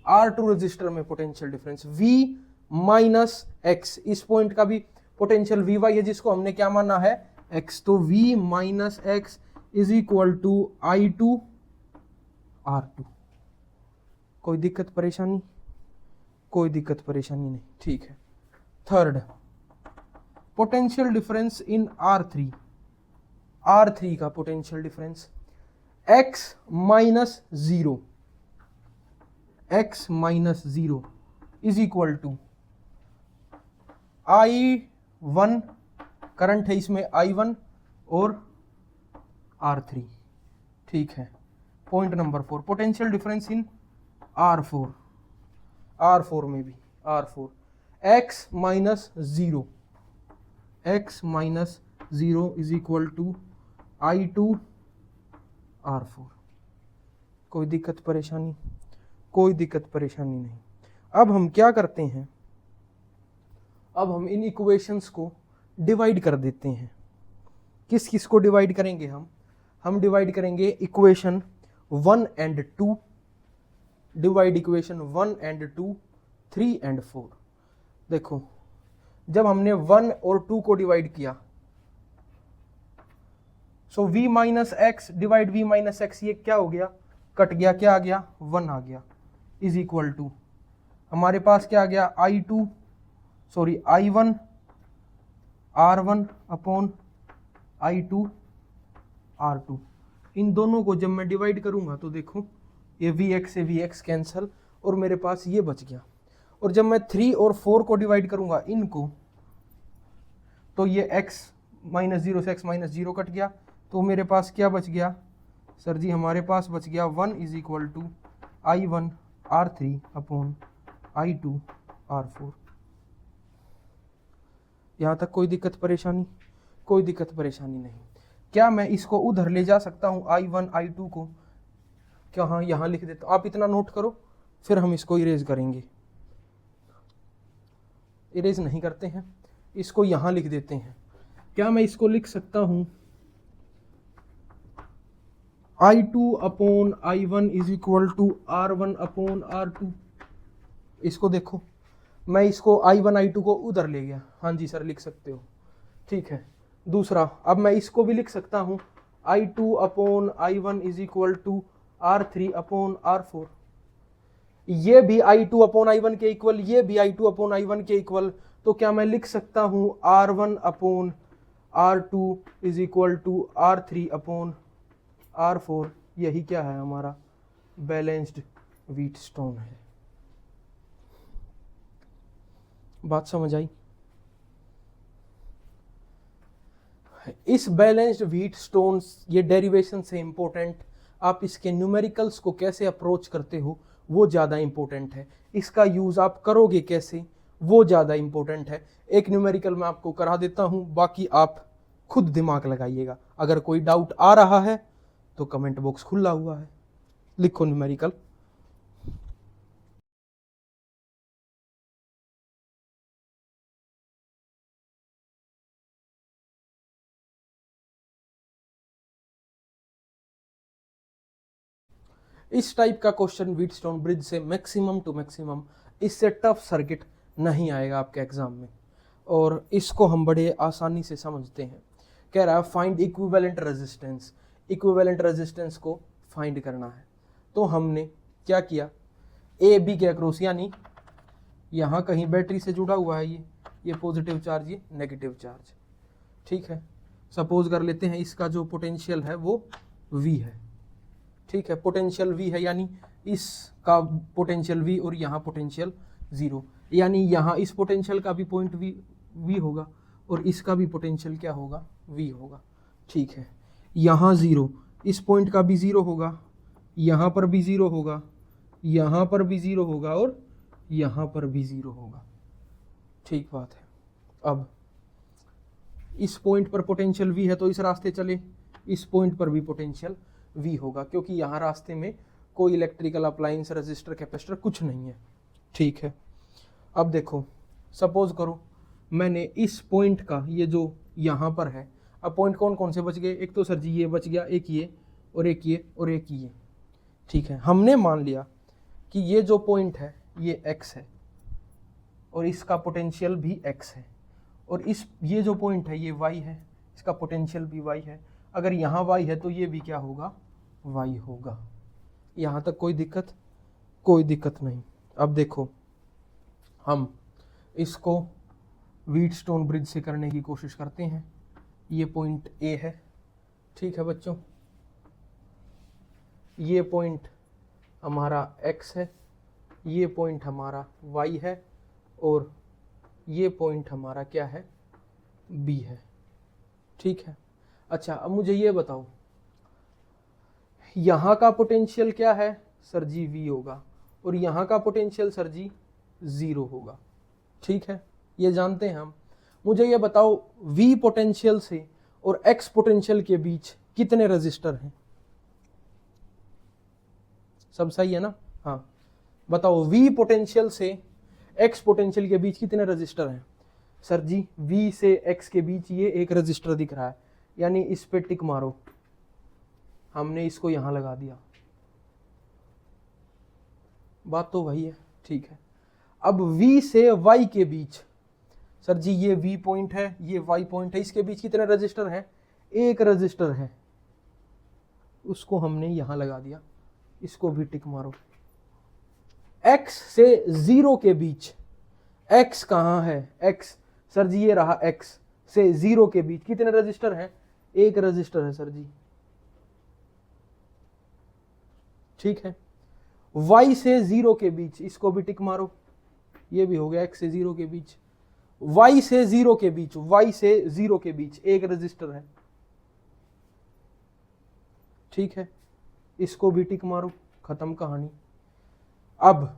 R2 resistor में potential difference V minus x, इस पॉइंट का भी पोटेंशियल Vy है जिसको हमने क्या माना है x, तो V minus X is equal to I2 R2। कोई दिक्कत परेशानी? कोई दिक्कत परेशानी नहीं, ठीक है। थर्ड, पोटेंशियल डिफरेंस इन R3, R3 का potential difference x minus zero, x minus zero is equal to I1, current है इसमें I1 और R3, ठीक है। Point number 4, potential difference in R4, R4 में भी R4 x minus zero, x minus zero is equal to I2 R4। कोई दिक्कत परेशानी? कोई दिक्कत परेशानी नहीं। अब हम क्या करते हैं, अब हम इन इक्वेशंस को डिवाइड कर देते हैं। किस किस को डिवाइड करेंगे हम डिवाइड करेंगे equation 1 and 2, divide equation 1 and 2, 3 and 4। देखो, जब हमने 1 और 2 को डिवाइड किया, सो v minus x divide v minus x, ये क्या हो गया, कट गया, क्या आ गया, 1 आ गया, इज इक्वल टू हमारे पास क्या आ गया, I1 R1 upon I2 R2। इन दोनों को जब मैं डिवाइड करूंगा तो देखो ये Vx से Vx कैंसल और मेरे पास ये बच गया। और जब मैं 3 और 4 को डिवाइड करूंगा इनको, तो ये x माइनस जीरो से x माइनस जीरो कट गया, तो मेरे पास क्या बच गया सर जी, हमारे पास बच गया 1 is equal to I1 R3 upon I2 R4। यहाँ तक कोई दिक्कत परेशानी? कोई दिक्कत परेशानी नहीं। क्या मैं इसको उधर ले जा सकता हूँ I1 I2 को? क्या हाँ, यहाँ लिख देता हूँ, आप इतना नोट करो, फिर हम इसको इरेज करेंगे। इरेज नहीं करते हैं, इसको यहाँ लिख देते हैं। क्या मैं इसको लिख सकता हूँ I2 upon I1 is equal to R1 upon R2? इसको देखो, मैं इसको I1 I2 को उधर ले गया, हाँ जी सर लिख सकते हो, ठीक है। दूसरा, अब मैं इसको भी लिख सकता हूँ I2 upon I1 is equal to R3 upon R4। ये भी I2 अपॉन I1 के इक्वल, ये भी I2 अपॉन I1 के इक्वल, तो क्या मैं लिख सकता हूँ R1 upon R2 is equal to R3 upon R4? यही क्या है, हमारा बैलेंस्ड व्हीटस्टोन है। बात समझ आई? इस बैलेंस्ड व्हीटस्टोन, ये डेरिवेशन से इंपॉर्टेंट, आप इसके न्यूमेरिकल्स को कैसे अप्रोच करते हो वो ज़्यादा इंपॉर्टेंट है। इसका यूज़ आप करोगे कैसे वो ज़्यादा इंपॉर्टेंट है। एक न्यूमेरिकल मैं आपको करा देता हूँ, बाकी आप खुद दिमाग लगाइएगा। अगर कोई डाउट आ रहा है तो कमेंट बॉक्स खुला हुआ है, लिखो न्यूमेरिकल। इस टाइप का क्वेश्चन व्हीटस्टोन ब्रिज से मैक्सिमम टू मैक्सिमम, इससे टफ सर्किट नहीं आएगा आपके एग्जाम में, और इसको हम बड़े आसानी से समझते हैं। कह रहा है find equivalent resistance, equivalent resistance को फाइंड करना है। तो हमने क्या किया, ए बी के अक्रॉस, यानी यहाँ कहीं बैटरी से जुड़ा हुआ है ये पॉजिटिव चार्ज, ये नेगेटिव चार्ज, ठीक है। सपोज कर लेते हैं इसका जो पोटेंशियल है वो V है, ठीक है। पोटेंशियल V है, यानी इसका पोटेंशियल V और यहाँ पोटेंशियल 0, यानी यहाँ इस पोटेंशियल का भी पॉइंट V होगा और इसका भी पोटेंशियल क्या होगा, V होगा, ठीक है। यहाँ 0, इस पॉइंट का भी 0 होगा, यहाँ पर भी 0 होगा, यहाँ पर भी 0 होगा और यहाँ पर भी 0 होगा, ठीक बात है। अब इस पॉइंट पर पोटेंशियल V है तो इस रास्ते चले, इस पॉइंट पर भी पोटेंशियल V होगा, क्योंकि यहाँ रास्ते में कोई इलेक्ट्रिकल अप्लायंस, रजिस्टर, कैपेसिटर कुछ नहीं है, ठीक है। अब देखो, सपोज करो मैंने इस पॉइंट का, ये जो यहाँ पर है, अब पॉइंट कौन कौन से बच गए, एक तो सर जी ये बच गया, एक ये और एक ये और एक ये। ठीक है, हमने मान लिया कि ये जो पॉइंट है ये x है और इसका पोटेंशियल भी x है, और ये जो पॉइंट है ये y है, इसका पोटेंशियल भी y है। अगर यहाँ y है तो ये भी क्या होगा, y होगा। यहाँ तक कोई दिक्कत? कोई दिक्कत नहीं। अब देखो, हम इसको व्हीटस्टोन ब्रिज से करने की कोशिश करते हैं। ये पॉइंट A है, ठीक है बच्चों, ये पॉइंट हमारा x है, ये पॉइंट हमारा y है, और ये पॉइंट हमारा क्या है, B है। ठीक है, अच्छा अब मुझे ये बताओ, यहाँ का पोटेंशियल क्या है सर जी, V होगा, और यहाँ का पोटेंशियल सर जी 0 होगा। ठीक है, ये जानते हैं हम। मुझे ये बताओ V पोटेंशियल से और X पोटेंशियल के बीच कितने रजिस्टर हैं? सब सही है ना? हाँ, बताओ V पोटेंशियल से X पोटेंशियल के बीच कितने रजिस्टर हैं? सर जी V से X के बीच ये एक रजिस्टर दिख रहा है, यानी इस पे टिक मारो। हमने इसको यहां लगा दिया, बात तो वही है। ठीक है, अब V से Y के बीच, सर जी ये V पॉइंट है, ये Y पॉइंट है, इसके बीच कितने रजिस्टर हैं? एक रजिस्टर है, उसको हमने यहां लगा दिया, इसको भी टिक मारो। X से 0 के बीच, X कहाँ है? X, सर जी ये रहा X से 0 के बीच कितने रजिस्टर हैं? एक रजिस्टर है सर जी। ठीक है, Y से 0 के बीच, इसको भी टिक मारो, ये भी हो गया X से 0 के बीच। Y से 0 के बीच, Y से 0 के बीच एक रजिस्टर है। ठीक है, इसको भी टिक मारो, खत्म कहानी। अब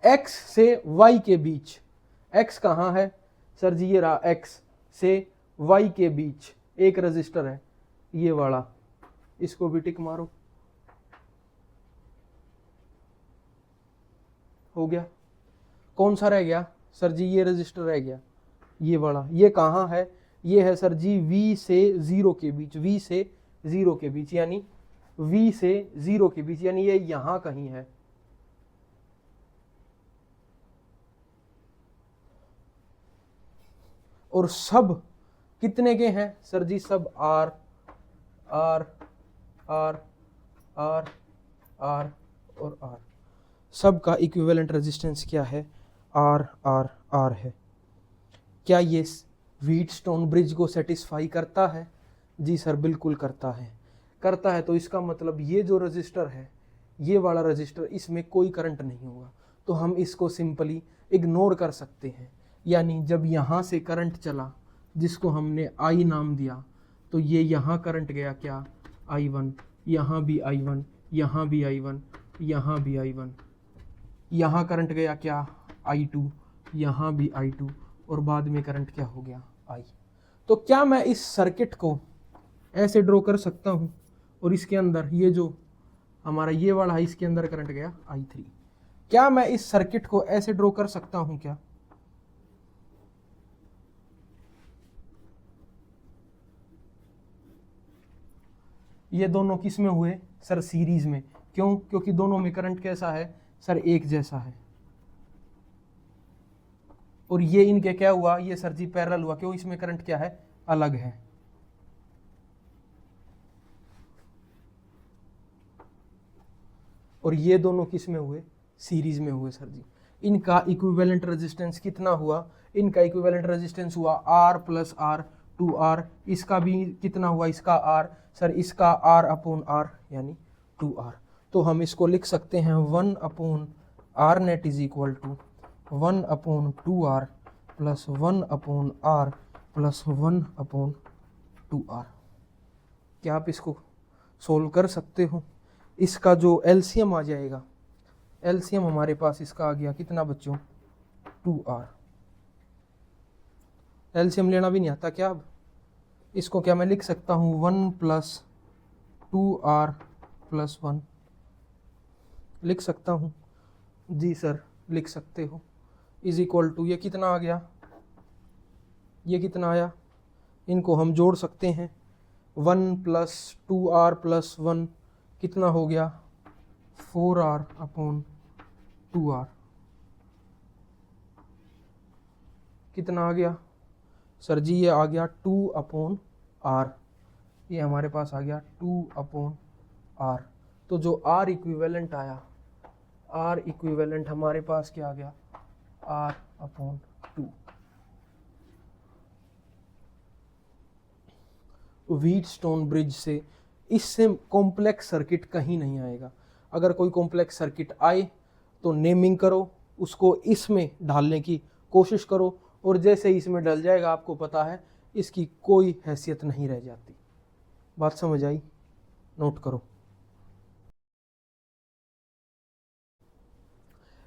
X से Y के बीच, X कहाँ है? सर जी ये रहा X से Y के बीच एक रजिस्टर है, ये वाला, इसको भी टिक मारो, हो गया। कौन सा रह गया? सर जी ये रजिस्टर रह गया, ये वाला। ये कहाँ है? ये है सर जी V से 0 के बीच, V से 0 के बीच, यानी V से 0 के बीच, यानी ये यहां कहीं है। और सब कितने के हैं? सर जी सब R R R R R और R, सब का इक्विवेलेंट रेजिस्टेंस क्या है? R R R है। क्या ये व्हीटस्टोन ब्रिज को सेटिस्फाई करता है? जी सर बिल्कुल करता है। करता है तो इसका मतलब ये जो रजिस्टर है, ये वाला रजिस्टर, इसमें कोई करंट नहीं होगा, तो हम इसको सिंपली इग्नोर कर सकते हैं। यानी जब यहाँ से करंट चला, जिसको हमने I नाम दिया, तो ये यहाँ करंट गया क्या? I1, यहाँ भी I1, यहाँ भी I1, यहाँ भी I1, यहाँ करंट गया क्या? I2, यहाँ भी I2, और बाद में करंट क्या हो गया? I। तो क्या मैं इस सर्किट को ऐसे ड्रॉ कर सकता हूँ, और इसके अंदर ये जो हमारा ये वाला है, इसके अंदर करंट गया I3। क्या मैं इस सर्किट को ऐसे ड्रॉ कर सकता हूँ क्या? ये दोनों किस में हुए? सर सीरीज में। क्यों? क्योंकि दोनों में करंट कैसा है? सर एक जैसा है। और ये इनके क्या हुआ? ये सर जी पैरेलल हुआ। क्यों? इसमें करंट क्या है? अलग है। और ये दोनों किस में हुए? सीरीज में हुए सर जी। इनका इक्विवेलेंट रेजिस्टेंस कितना हुआ? इनका इक्विवेलेंट रेजिस्टेंस हुआ R प्लस R 2R। इसका भी कितना हुआ? इसका R, सर इसका R अपॉन R यानी 2R। तो हम इसको लिख सकते हैं 1 upon R net is equal to 1 upon 2R plus 1 upon R plus 1 upon 2R। क्या आप इसको सोल्व कर सकते हो? इसका जो एलसीएम आ जाएगा, एलसीएम हमारे पास इसका आ गया कितना बच्चों? 2R। एलसीएम लेना भी नहीं आता क्या? अब इसको क्या मैं लिख सकता हूँ 1 प्लस 2R प्लस 1 लिख सकता हूँ? जी सर लिख सकते हो। इज इक्वल टू, ये कितना आ गया? ये कितना आया? इनको हम जोड़ सकते हैं, 1 प्लस 2r प्लस 1 कितना हो गया 4r अपॉन 2r, कितना आ गया सर जी, ये आ गया 2 अपॉन r, ये हमारे पास आ गया 2 अपॉन r। तो जो r इक्विवेलेंट आया, r इक्विवेलेंट हमारे पास क्या आ गया r अपॉन 2। व्हीटस्टोन ब्रिज से इससे कॉम्प्लेक्स सर्किट कहीं नहीं आएगा। अगर कोई कॉम्प्लेक्स सर्किट आए तो नेमिंग करो, उसको इसमें ढालने की कोशिश करो, और जैसे ही इसमें डल जाएगा आपको पता है इसकी कोई हैसियत नहीं रह जाती। बात समझ आई? नोट करो।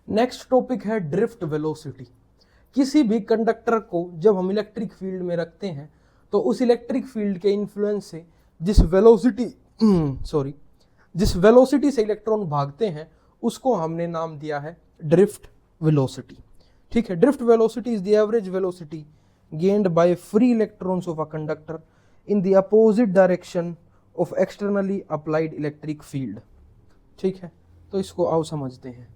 नेक्स्ट टॉपिक है ड्रिफ्ट वेलोसिटी। किसी भी कंडक्टर को जब हम इलेक्ट्रिक फील्ड में रखते हैं तो उस इलेक्ट्रिक फील्ड के इन्फ्लुएंस से जिस वेलोसिटी से इलेक्ट्रॉन भागते हैं उसको हमने नाम दिया है ड्रिफ्ट वेलोसिटी। ठीक है, drift velocity is the average velocity gained by free electrons of a conductor in the opposite direction of externally applied electric field. ठीक है, तो इसको आओ समझते हैं।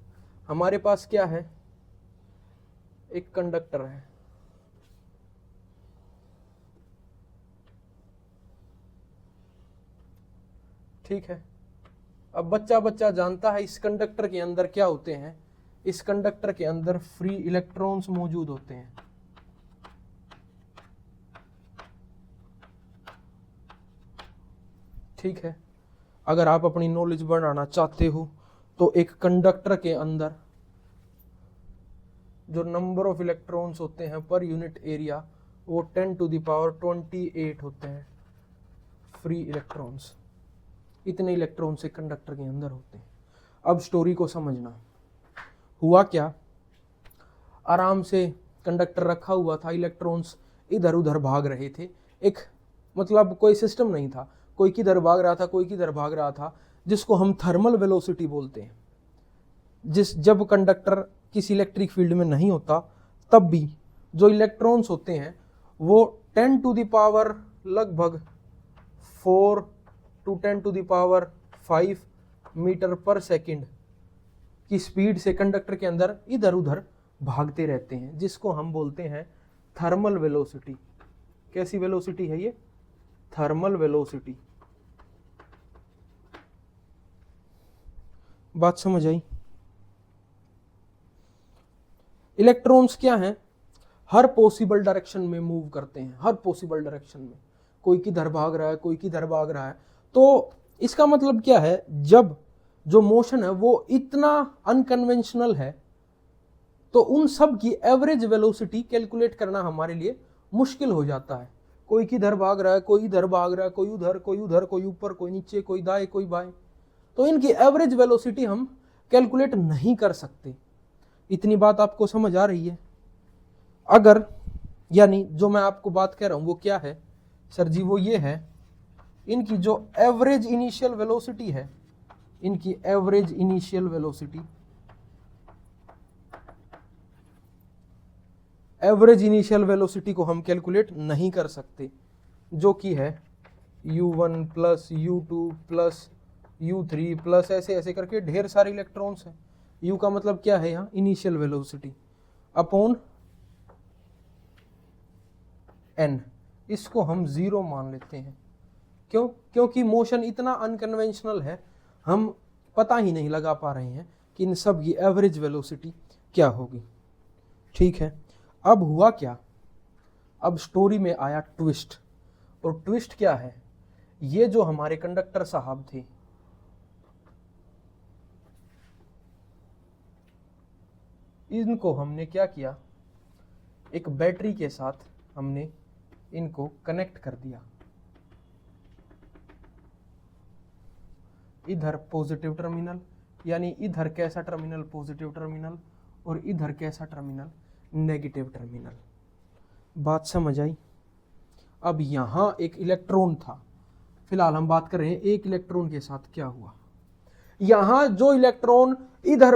हमारे पास क्या है, एक कंडक्टर है, ठीक है। अब बच्चा जानता है इस कंडक्टर के अंदर क्या होते हैं, इस कंडक्टर के अंदर फ्री इलेक्ट्रॉन्स मौजूद होते हैं। ठीक है, अगर आप अपनी नॉलेज बढ़ाना चाहते हो तो एक कंडक्टर के अंदर जो नंबर ऑफ इलेक्ट्रॉन्स होते हैं पर यूनिट एरिया वो 10 टू द पावर 28 होते हैं फ्री इलेक्ट्रॉन्स। इतने इलेक्ट्रॉन्स एक कंडक्टर के अंदर होते हैं। अब स्टोरी को समझना। हुआ क्या, आराम से कंडक्टर रखा हुआ था, इलेक्ट्रॉन्स इधर उधर भाग रहे थे। एक मतलब कोई सिस्टम नहीं था, कोई किधर भाग रहा था, कोई किधर भाग रहा था, जिसको हम थर्मल वेलोसिटी बोलते हैं। जब कंडक्टर किसी इलेक्ट्रिक फील्ड में नहीं होता तब भी जो इलेक्ट्रॉन्स होते हैं वो 10 टू द पावर लगभग 4 to 10 to the power 5 metre per second की स्पीड से कंडक्टर के अंदर इधर उधर भागते रहते हैं, जिसको हम बोलते हैं थर्मल वेलोसिटी। कैसी वेलोसिटी है ये? Thermal velocity. बात समझ आई? इलेक्ट्रॉन्स क्या हैं, हर पॉसिबल डायरेक्शन में मूव करते हैं, हर पॉसिबल डायरेक्शन में। कोई किधर भाग रहा है, कोई किधर भाग रहा है। तो इसका मतलब क्या है, जब जो मोशन है वो इतना अनकन्वेंशनल है तो उन सब की एवरेज वेलोसिटी कैलकुलेट करना हमारे लिए मुश्किल हो जाता है। कोई किधर भाग रहा है, कोई इधर भाग रहा है, कोई उधर, कोई उधर, कोई ऊपर, कोई नीचे, कोई दाएं, कोई बाएं। तो इनकी एवरेज वेलोसिटी हम कैलकुलेट नहीं कर सकते। इतनी बात आपको समझ आ रही है? अगर यानी जो मैं आपको बात कह रहा हूं वो क्या है सर जी, वो ये है, इनकी जो एवरेज इनिशियल वेलोसिटी है, इनकी average initial velocity, average initial velocity को हम कैलकुलेट नहीं कर सकते, जो कि है u1 plus u2 plus u3 plus ऐसे ऐसे करके ढेर सारे इलेक्ट्रॉन्स हैं। u का मतलब क्या है यहाँ, इनिशियल वेलोसिटी अपॉन n, इसको हम 0 मान लेते हैं। क्यों? क्योंकि मोशन इतना अनकन्वेंशनल है, हम पता ही नहीं लगा पा रहे हैं कि इन सब की एवरेज वेलोसिटी क्या होगी। ठीक है, अब हुआ क्या, अब स्टोरी में आया ट्विस्ट। और ट्विस्ट क्या है, ये जो हमारे कंडक्टर साहब थे, इनको हमने क्या किया, एक बैटरी के साथ हमने इनको कनेक्ट कर दिया। इधर पॉजिटिव टर्मिनल, यानी इधर कैसा टर्मिनल, पॉजिटिव टर्मिनल, और इधर कैसा टर्मिनल, नेगेटिव टर्मिनल। बात समझ आई? अब यहां एक इलेक्ट्रॉन था, फिलहाल हम बात कर रहे हैं एक इलेक्ट्रॉन के साथ क्या हुआ। यहां जो इलेक्ट्रॉन इधर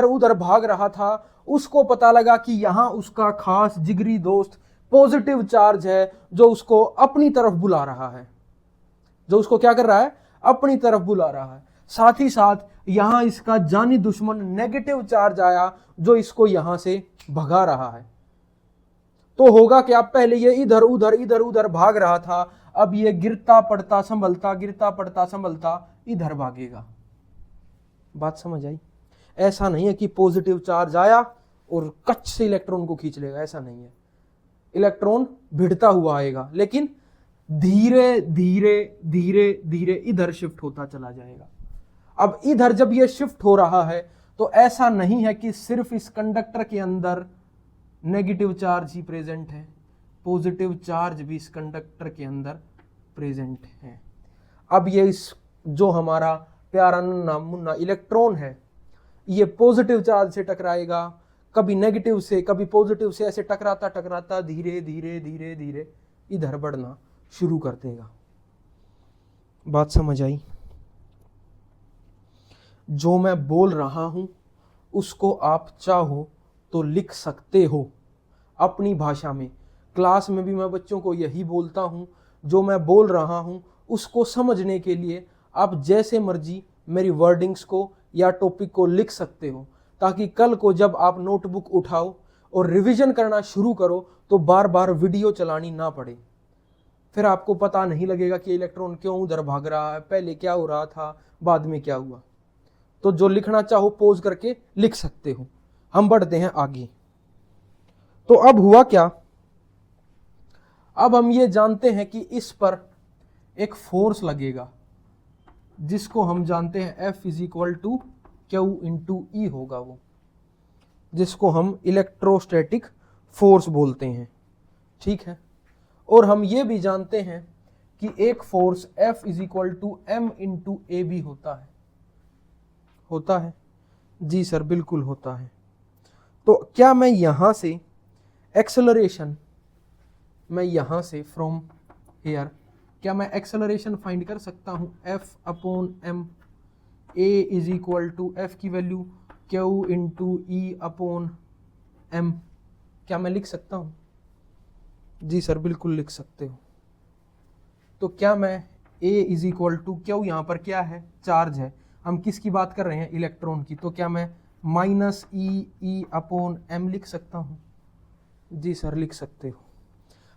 उधर भाग रहा था, उसको पता लगा कि यहां उसका खास जिगरी दोस्त पॉजिटिव चार्ज है जो उसको अपनी तरफ बुला रहा है। जो उसको क्या कर रहा है, अपनी तरफ बुला रहा है। साथ ही साथ यहां इसका जानी दुश्मन नेगेटिव चार्ज आया जो इसको यहां से भगा रहा है। तो होगा क्या, पहले ये इधर उधर भाग रहा था, अब ये गिरता पड़ता संभलता इधर भागेगा। बात समझ आई? ऐसा नहीं है कि पॉजिटिव चार्ज आया और कच्च से इलेक्ट्रॉन को खींच लेगा, ऐसा नहीं है। इलेक्ट्रॉन भिड़ता हुआ आएगा, लेकिन धीरे धीरे इधर शिफ्ट होता चला जाएगा। अब इधर जब ये शिफ्ट हो रहा है तो ऐसा नहीं है कि सिर्फ इस कंडक्टर के अंदर नेगेटिव चार्ज ही प्रेजेंट है, पॉजिटिव चार्ज भी इस कंडक्टर के अंदर प्रेजेंट है। अब ये इस जो हमारा प्यारा नन्हा मुन्ना इलेक्ट्रॉन है, ये पॉजिटिव चार्ज से टकराएगा, कभी नेगेटिव से कभी पॉजिटिव से, ऐसे टकराता धीरे धीरे इधर बढ़ना शुरू कर देगा। बात समझ आई? जो मैं बोल रहा हूं उसको आप चाहो तो लिख सकते हो अपनी भाषा में। क्लास में भी मैं बच्चों को यही बोलता हूं, जो मैं बोल रहा हूं उसको समझने के लिए आप जैसे मर्जी मेरी वर्डिंग्स को या टॉपिक को लिख सकते हो, ताकि कल को जब आप नोटबुक उठाओ और रिवीजन करना शुरू करो तो बार बार वीडियो चलानी ना पड़े। फिर आपको पता नहीं लगेगा कि इलेक्ट्रॉन क्यों उधर भाग रहा है, पहले क्या हो रहा था, बाद में क्या हुआ। तो जो लिखना चाहो पॉज करके लिख सकते हो। हम बढ़ते हैं आगे। तो अब हुआ क्या, अब हम ये जानते हैं कि इस पर एक फोर्स लगेगा जिसको हम जानते हैं F = Q × E होगा, वो जिसको हम इलेक्ट्रोस्टैटिक फोर्स बोलते हैं। ठीक है, और हम ये भी जानते हैं कि एक फोर्स F = M × A भी होता है। जी सर, बिल्कुल होता है। तो क्या मैं यहां से एक्सेलरेशन, मैं यहां से फ्रॉम हेयर, क्या मैं एक्सेलरेशन फाइंड कर सकता हूं? F/m, A = F की वैल्यू Q × E/m, क्या मैं लिख सकता हूं? जी सर, बिल्कुल लिख सकते हो। तो क्या मैं A = Q, यहाँ पर क्या है, चार्ज है, हम किसकी बात कर रहे हैं, इलेक्ट्रॉन की, तो क्या मैं -E/m लिख सकता हूँ? जी सर, लिख सकते हो।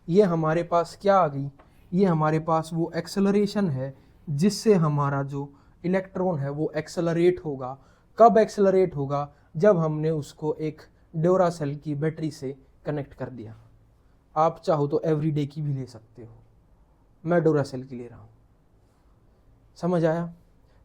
ये हमारे पास क्या आ गई, ये हमारे पास वो एक्सेलरेशन है जिससे हमारा जो इलेक्ट्रॉन है वो एक्सेलरेट होगा। कब एक्सेलरेट होगा? जब हमने उसको एक ड्यूरासेल की बैटरी से कनेक्ट कर दिया। आप चाहो तो एवरीडे की भी ले सकते हो, मैं ड्यूरासेल की ले रहा हूँ। समझ आया?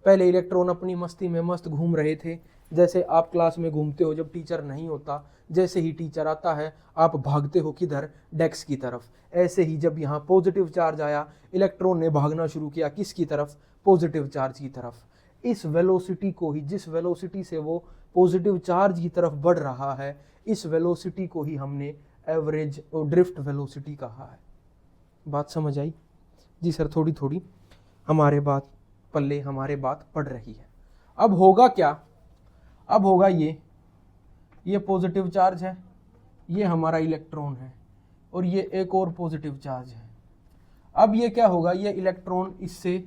पहले इलेक्ट्रॉन अपनी मस्ती में मस्त घूम रहे थे, जैसे आप क्लास में घूमते हो जब टीचर नहीं होता, जैसे ही टीचर आता है आप भागते हो किधर, डेस्क की तरफ। ऐसे ही जब यहाँ पॉजिटिव चार्ज आया, इलेक्ट्रॉन ने भागना शुरू किया किसकी तरफ, पॉजिटिव चार्ज की तरफ। इस वेलोसिटी को ही, जिस वेलोसिटी से वो पॉजिटिव चार्ज की तरफ बढ़ रहा है, इस वेलोसिटी को ही हमने एवरेज और ड्रिफ्ट वेलोसिटी कहा है। बात समझ आई? जी सर, थोड़ी थोड़ी हमारे बात पल्ले हमारे बात पड़ रही है। अब होगा क्या, अब होगा ये पॉजिटिव चार्ज है, ये हमारा इलेक्ट्रॉन है, और ये एक और पॉजिटिव चार्ज है। अब ये क्या होगा, ये इलेक्ट्रॉन इससे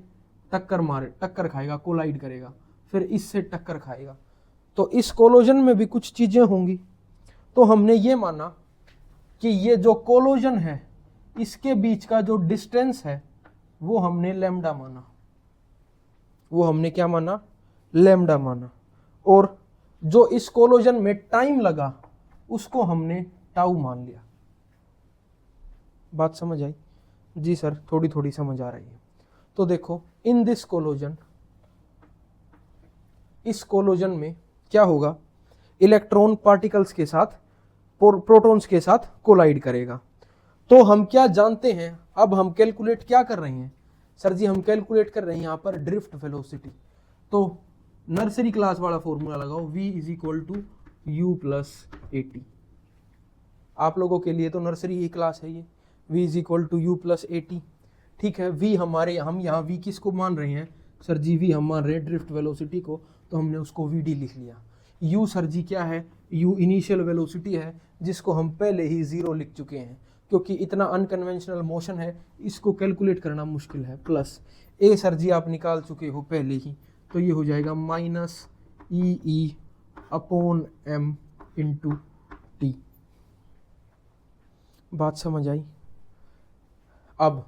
टक्कर खाएगा, कोलाइड करेगा, फिर इससे टक्कर खाएगा। तो इस कोलोजन में भी कुछ चीजें होंगी। तो हमने ये माना कि ये जो कोलोजन है इसके बीच का जो डिस्टेंस है वो हमने लैम्डा माना, वो हमने क्या माना, लैम्डा माना। और जो इस कोलोजन में टाइम लगा उसको हमने टाउ मान लिया। बात समझ आई? जी सर, थोड़ी थोड़ी समझ आ रही है। तो देखो, इन दिस कोलोजन, इस कोलोजन में क्या होगा, इलेक्ट्रॉन पार्टिकल्स के साथ, प्रोटॉन्स के साथ कोलाइड करेगा। तो हम क्या जानते हैं, अब हम कैलकुलेट क्या कर रहे हैं सर जी, हम कैलकुलेट कर रहे हैं यहाँ पर ड्रिफ्ट वेलोसिटी। तो नर्सरी क्लास वाला फॉर्मूला लगाओ, V = U + AT। आप लोगों के लिए तो नर्सरी ही क्लास है ये, V = U + AT। ठीक है, V हमारे, हम यहाँ V किसको मान रहे हैं सर जी, V हम मान रहे हैं ड्रिफ्ट वेलोसिटी को, तो हमने उसको VD लिख लिया। U सर जी क्या है, U इनिशियल वेलोसिटी है जिसको हम पहले ही 0 लिख चुके हैं, क्योंकि इतना अनकन्वेंशनल मोशन है, इसको कैलकुलेट करना मुश्किल है। प्लस ए सर जी आप निकाल चुके हो पहले ही, तो ये हो जाएगा minus E upon M into T. बात समझ आई? अब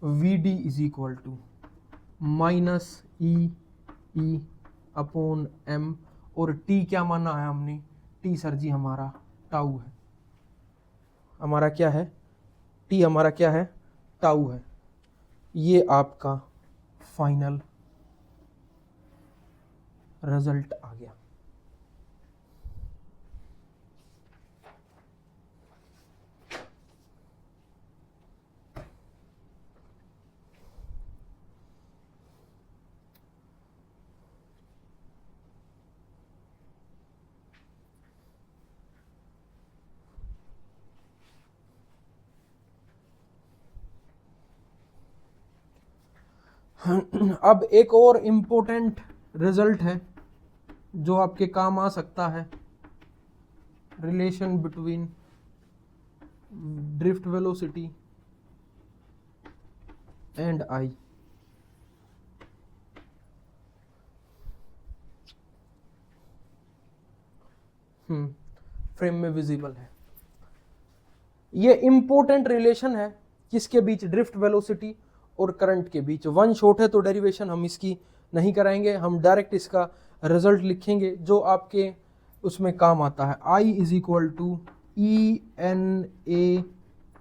V D is equal to minus E upon M, और टी क्या माना है हमने? टी सर जी हमारा टाउ है। हमारा क्या है? टी हमारा क्या है? टाउ है। ये आपका फाइनल रिजल्ट आ गया। अब एक और इम्पोर्टेंट रिजल्ट है जो आपके काम आ सकता है, relation between drift velocity and I. Frame में विजिबल है। ये इंपॉर्टेंट रिलेशन है किसके बीच? ड्रिफ्ट वेलोसिटी और करंट के बीच। वन शॉट है तो डेरिवेशन हम इसकी नहीं कराएंगे, हम डायरेक्ट इसका रिजल्ट लिखेंगे जो आपके उसमें काम आता है। I is equal to e n A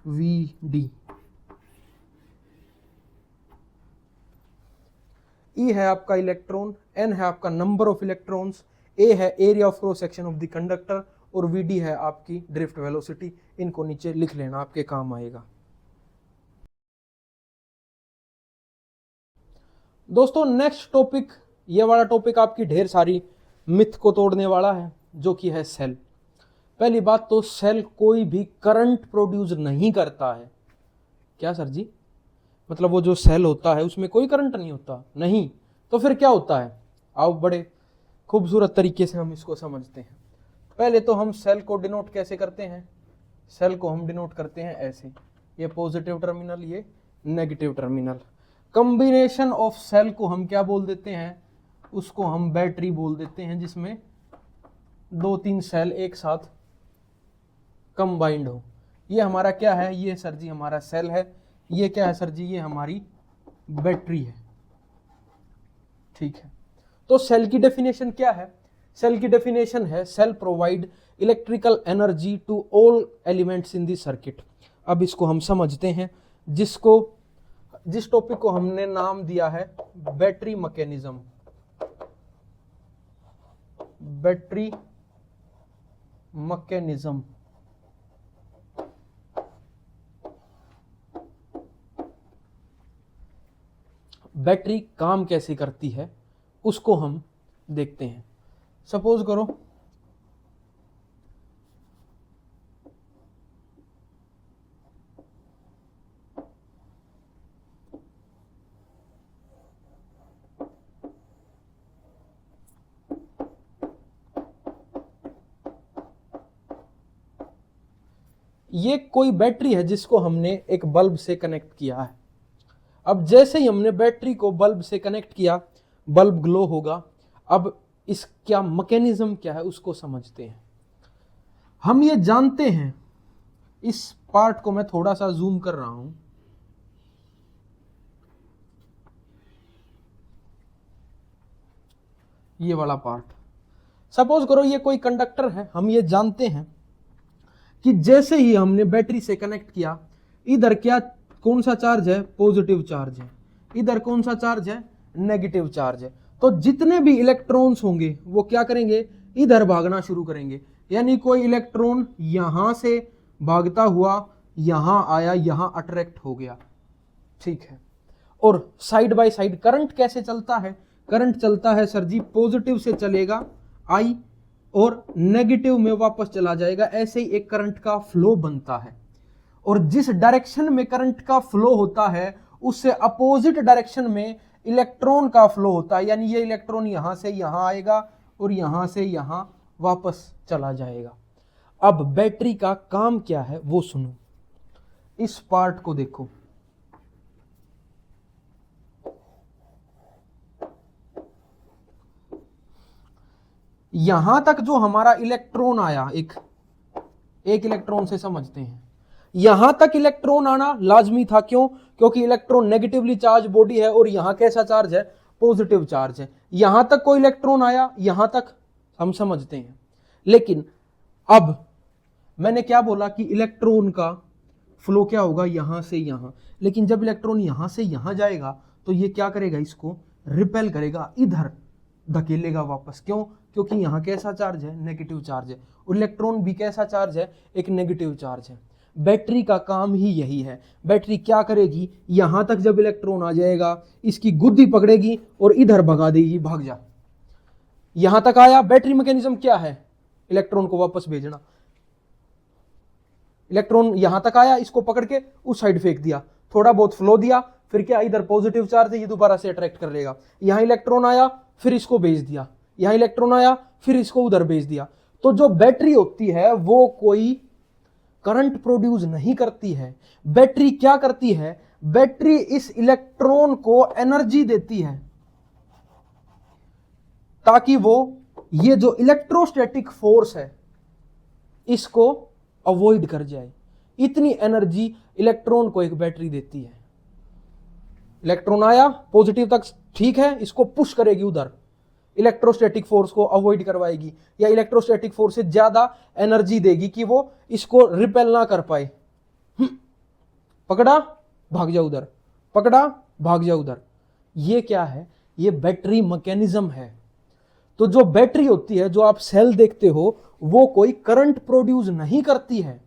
v d. E है आपका इलेक्ट्रॉन, एन है आपका नंबर ऑफ इलेक्ट्रॉन्स, ए है area of cross section of the conductor, और वी डी है आपकी ड्रिफ्ट वेलोसिटी। इनको नीचे लिख लेना, आपके काम आएगा। दोस्तों नेक्स्ट टॉपिक, ये वाला टॉपिक आपकी ढेर सारी मिथ को तोड़ने वाला है, जो कि है सेल। पहली बात तो सेल कोई भी करंट प्रोड्यूस नहीं करता है। क्या सर जी? मतलब वो जो सेल होता है उसमें कोई करंट नहीं होता? नहीं, तो फिर क्या होता है? आओ बड़े खूबसूरत तरीके से हम इसको समझते हैं। पहले तो हम सेल को डिनोट कैसे करते हैं? सेल को हम डिनोट करते हैं ऐसे, ये पॉजिटिव टर्मिनल, ये negative terminal. Combination of cell को हम क्या बोल देते हैं? उसको हम बैटरी बोल देते हैं, जिसमें 2-3 सेल एक साथ कंबाइंड हो। ये हमारा क्या है? ये सर जी हमारा सेल है। ये क्या है सर जी? ये हमारी बैटरी है। ठीक है, तो सेल की डेफिनेशन क्या है? सेल की डेफिनेशन है cell provide electrical energy to all elements in the circuit. अब इसको हम समझते हैं, जिस टॉपिक को हमने नाम दिया है battery mechanism. Battery mechanism. Battery काम कैसे करती है उसको हम देखते हैं। सपोज करो ये कोई बैटरी है जिसको हमने एक बल्ब से कनेक्ट किया है। अब जैसे ही हमने बैटरी को बल्ब से कनेक्ट किया, बल्ब ग्लो होगा। अब इस क्या मैकेनिज्म क्या है उसको समझते हैं। हम ये जानते हैं, इस पार्ट को मैं थोड़ा सा जूम कर रहा हूं। ये वाला पार्ट, सपोज करो ये कोई कंडक्टर है। हम ये जानते हैं कि जैसे ही हमने बैटरी से कनेक्ट किया, इधर क्या कौन सा चार्ज है? पॉजिटिव चार्ज है। इधर कौन सा चार्ज है? नेगेटिव चार्ज है। तो जितने भी इलेक्ट्रॉन्स होंगे वो क्या करेंगे? इधर भागना शुरू करेंगे। यानी कोई इलेक्ट्रॉन यहां से भागता हुआ यहां आया, यहां अट्रैक्ट हो गया। ठीक है, और साइड बाय साइड करंट कैसे चलता है? करंट चलता है सर जी पॉजिटिव से चलेगा आई, और नेगेटिव में वापस चला जाएगा। ऐसे ही एक करंट का फ्लो बनता है, और जिस डायरेक्शन में करंट का फ्लो होता है उससे अपोजिट डायरेक्शन में इलेक्ट्रॉन का फ्लो होता है। यानी ये इलेक्ट्रॉन यहां से यहां आएगा और यहां से यहां वापस चला जाएगा। अब बैटरी का काम क्या है वो सुनो। इस पार्ट को देखो, यहां तक जो हमारा इलेक्ट्रॉन आया, एक इलेक्ट्रॉन से समझते हैं, यहां तक इलेक्ट्रॉन आना लाजमी था। क्यों? क्योंकि इलेक्ट्रॉन नेगेटिवली चार्ज बॉडी है और यहां कैसा चार्ज है? पॉजिटिव चार्ज है। यहां तक कोई इलेक्ट्रॉन आया, यहां तक हम समझते हैं। लेकिन अब मैंने क्या बोला कि इलेक्ट्रॉन का फ्लो क्या होगा? यहां से यहां। लेकिन जब इलेक्ट्रॉन यहां से यहां जाएगा तो ये क्या करेगा? इसको रिपेल करेगा, इधर धकेलेगा वापस। क्यों? क्योंकि यहां कैसा चार्ज है? नेगेटिव चार्ज है। और इलेक्ट्रॉन भी कैसा चार्ज है? एक नेगेटिव चार्ज है। बैटरी का काम ही यही है। बैटरी क्या करेगी? यहां तक जब इलेक्ट्रॉन आ जाएगा, इसकी गुद्दी पकड़ेगी और इधर भगा देगी, भाग जा। यहां तक आया, बैटरी मैकेनिज्म क्या है? इलेक्ट्रॉन को वापस भेजना। इलेक्ट्रॉन यहां तक आया, इसको पकड़ के उस साइड फेंक दिया, थोड़ा बहुत फ्लो दिया, फिर क्या? इधर पॉजिटिव चार्ज है, ये दोबारा से अट्रैक्ट कर लेगा। यहां इलेक्ट्रॉन आया, फिर इसको भेज दिया, यहां इलेक्ट्रॉन आया, फिर इसको उधर भेज दिया। तो जो बैटरी होती है वो कोई करंट प्रोड्यूस नहीं करती है। बैटरी क्या करती है? बैटरी इस इलेक्ट्रॉन को एनर्जी देती है ताकि वो ये जो इलेक्ट्रोस्टैटिक फोर्स है इसको अवॉइड कर जाए। इतनी एनर्जी इलेक्ट्रॉन को एक बैटरी देती है। इलेक्ट्रॉन आया पॉजिटिव तक, ठीक है, इसको पुश करेगी उधर, इलेक्ट्रोस्टैटिक फोर्स को अवॉइड करवाएगी या इलेक्ट्रोस्टैटिक फोर्स से ज्यादा एनर्जी देगी कि वो इसको रिपेल ना कर पाए। पकड़ा, भाग जा उधर, पकड़ा, भाग जा उधर। ये क्या है? ये बैटरी मैकेनिज्म है। तो जो बैटरी होती है, जो आप सेल देखते हो, वो कोई करंट प्रोड्यूस नहीं करती है।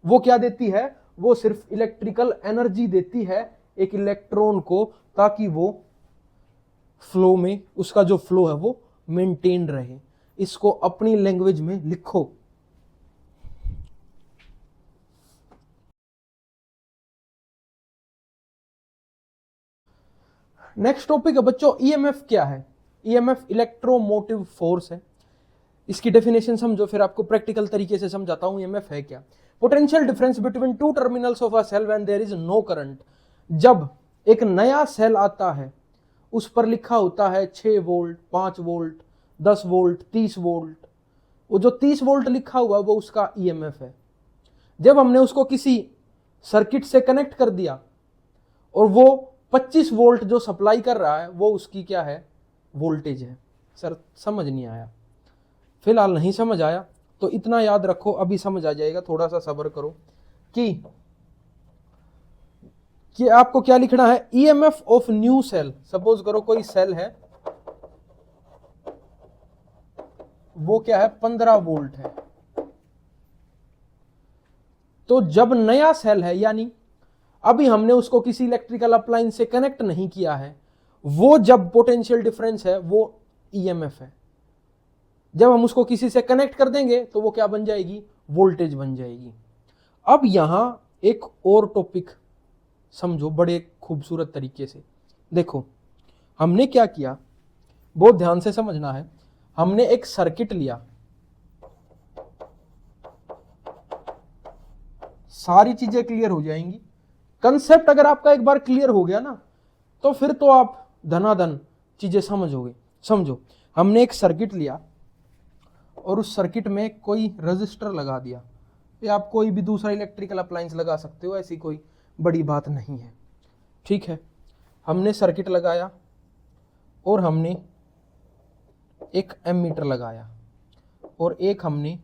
वो क्या देती है? वो सिर्फ इलेक्ट्रिकल एनर्जी देती है एक इलेक्ट्रॉन को, ताकि वो फ्लो में, उसका जो फ्लो है वो मेंटेन रहे। इसको अपनी लैंग्वेज में लिखो। नेक्स्ट टॉपिक है बच्चों, ईएमएफ क्या है? ईएमएफ इलेक्ट्रोमोटिव फोर्स है। इसकी डेफिनेशन समझो, फिर आपको प्रैक्टिकल तरीके से समझाता हूं ईएमएफ है क्या। Potential difference between two terminals of a cell when there is no current. जब एक नया सेल आता है, उस पर लिखा होता है 6 वोल्ट, 5 वोल्ट, 10 वोल्ट, 30 वोल्ट। वो जो 30 वोल्ट लिखा हुआ वो उसका ईएमएफ है। जब हमने उसको किसी सर्किट से कनेक्ट कर दिया और वो 25 वोल्ट जो सप्लाई कर रहा है वो उसकी क्या है? वोल्टेज है। सर समझ नहीं आया? फिलहाल नहीं समझ आया तो इतना याद रखो, अभी समझ आ जाएगा, थोड़ा सा सब्र करो। कि आपको क्या लिखना है? EMF of new cell. Suppose करो कोई सेल है, वो क्या है? 15 वोल्ट है। तो जब नया सेल है, यानी अभी हमने उसको किसी इलेक्ट्रिकल अप्लायंस से कनेक्ट नहीं किया है, वो जब पोटेंशियल डिफरेंस है वो ईएमएफ है। जब हम उसको किसी से कनेक्ट कर देंगे तो वो क्या बन जाएगी? वोल्टेज बन जाएगी। अब यहां एक और टॉपिक समझो बड़े खूबसूरत तरीके से। देखो हमने क्या किया, बहुत ध्यान से समझना है। हमने एक सर्किट लिया, सारी चीजें क्लियर हो जाएंगी। कंसेप्ट अगर आपका एक बार क्लियर हो गया ना, तो फिर तो आप धनाधन चीजें समझोगे। समझो, हमने एक सर्किट लिया और उस सर्किट में कोई रजिस्टर लगा दिया, या आप कोई भी दूसरा इलेक्ट्रिकल अप्लायंस लगा सकते हो, ऐसी कोई बड़ी बात नहीं है। ठीक है, हमने सर्किट लगाया और हमने एक एमीटर लगाया और एक हमने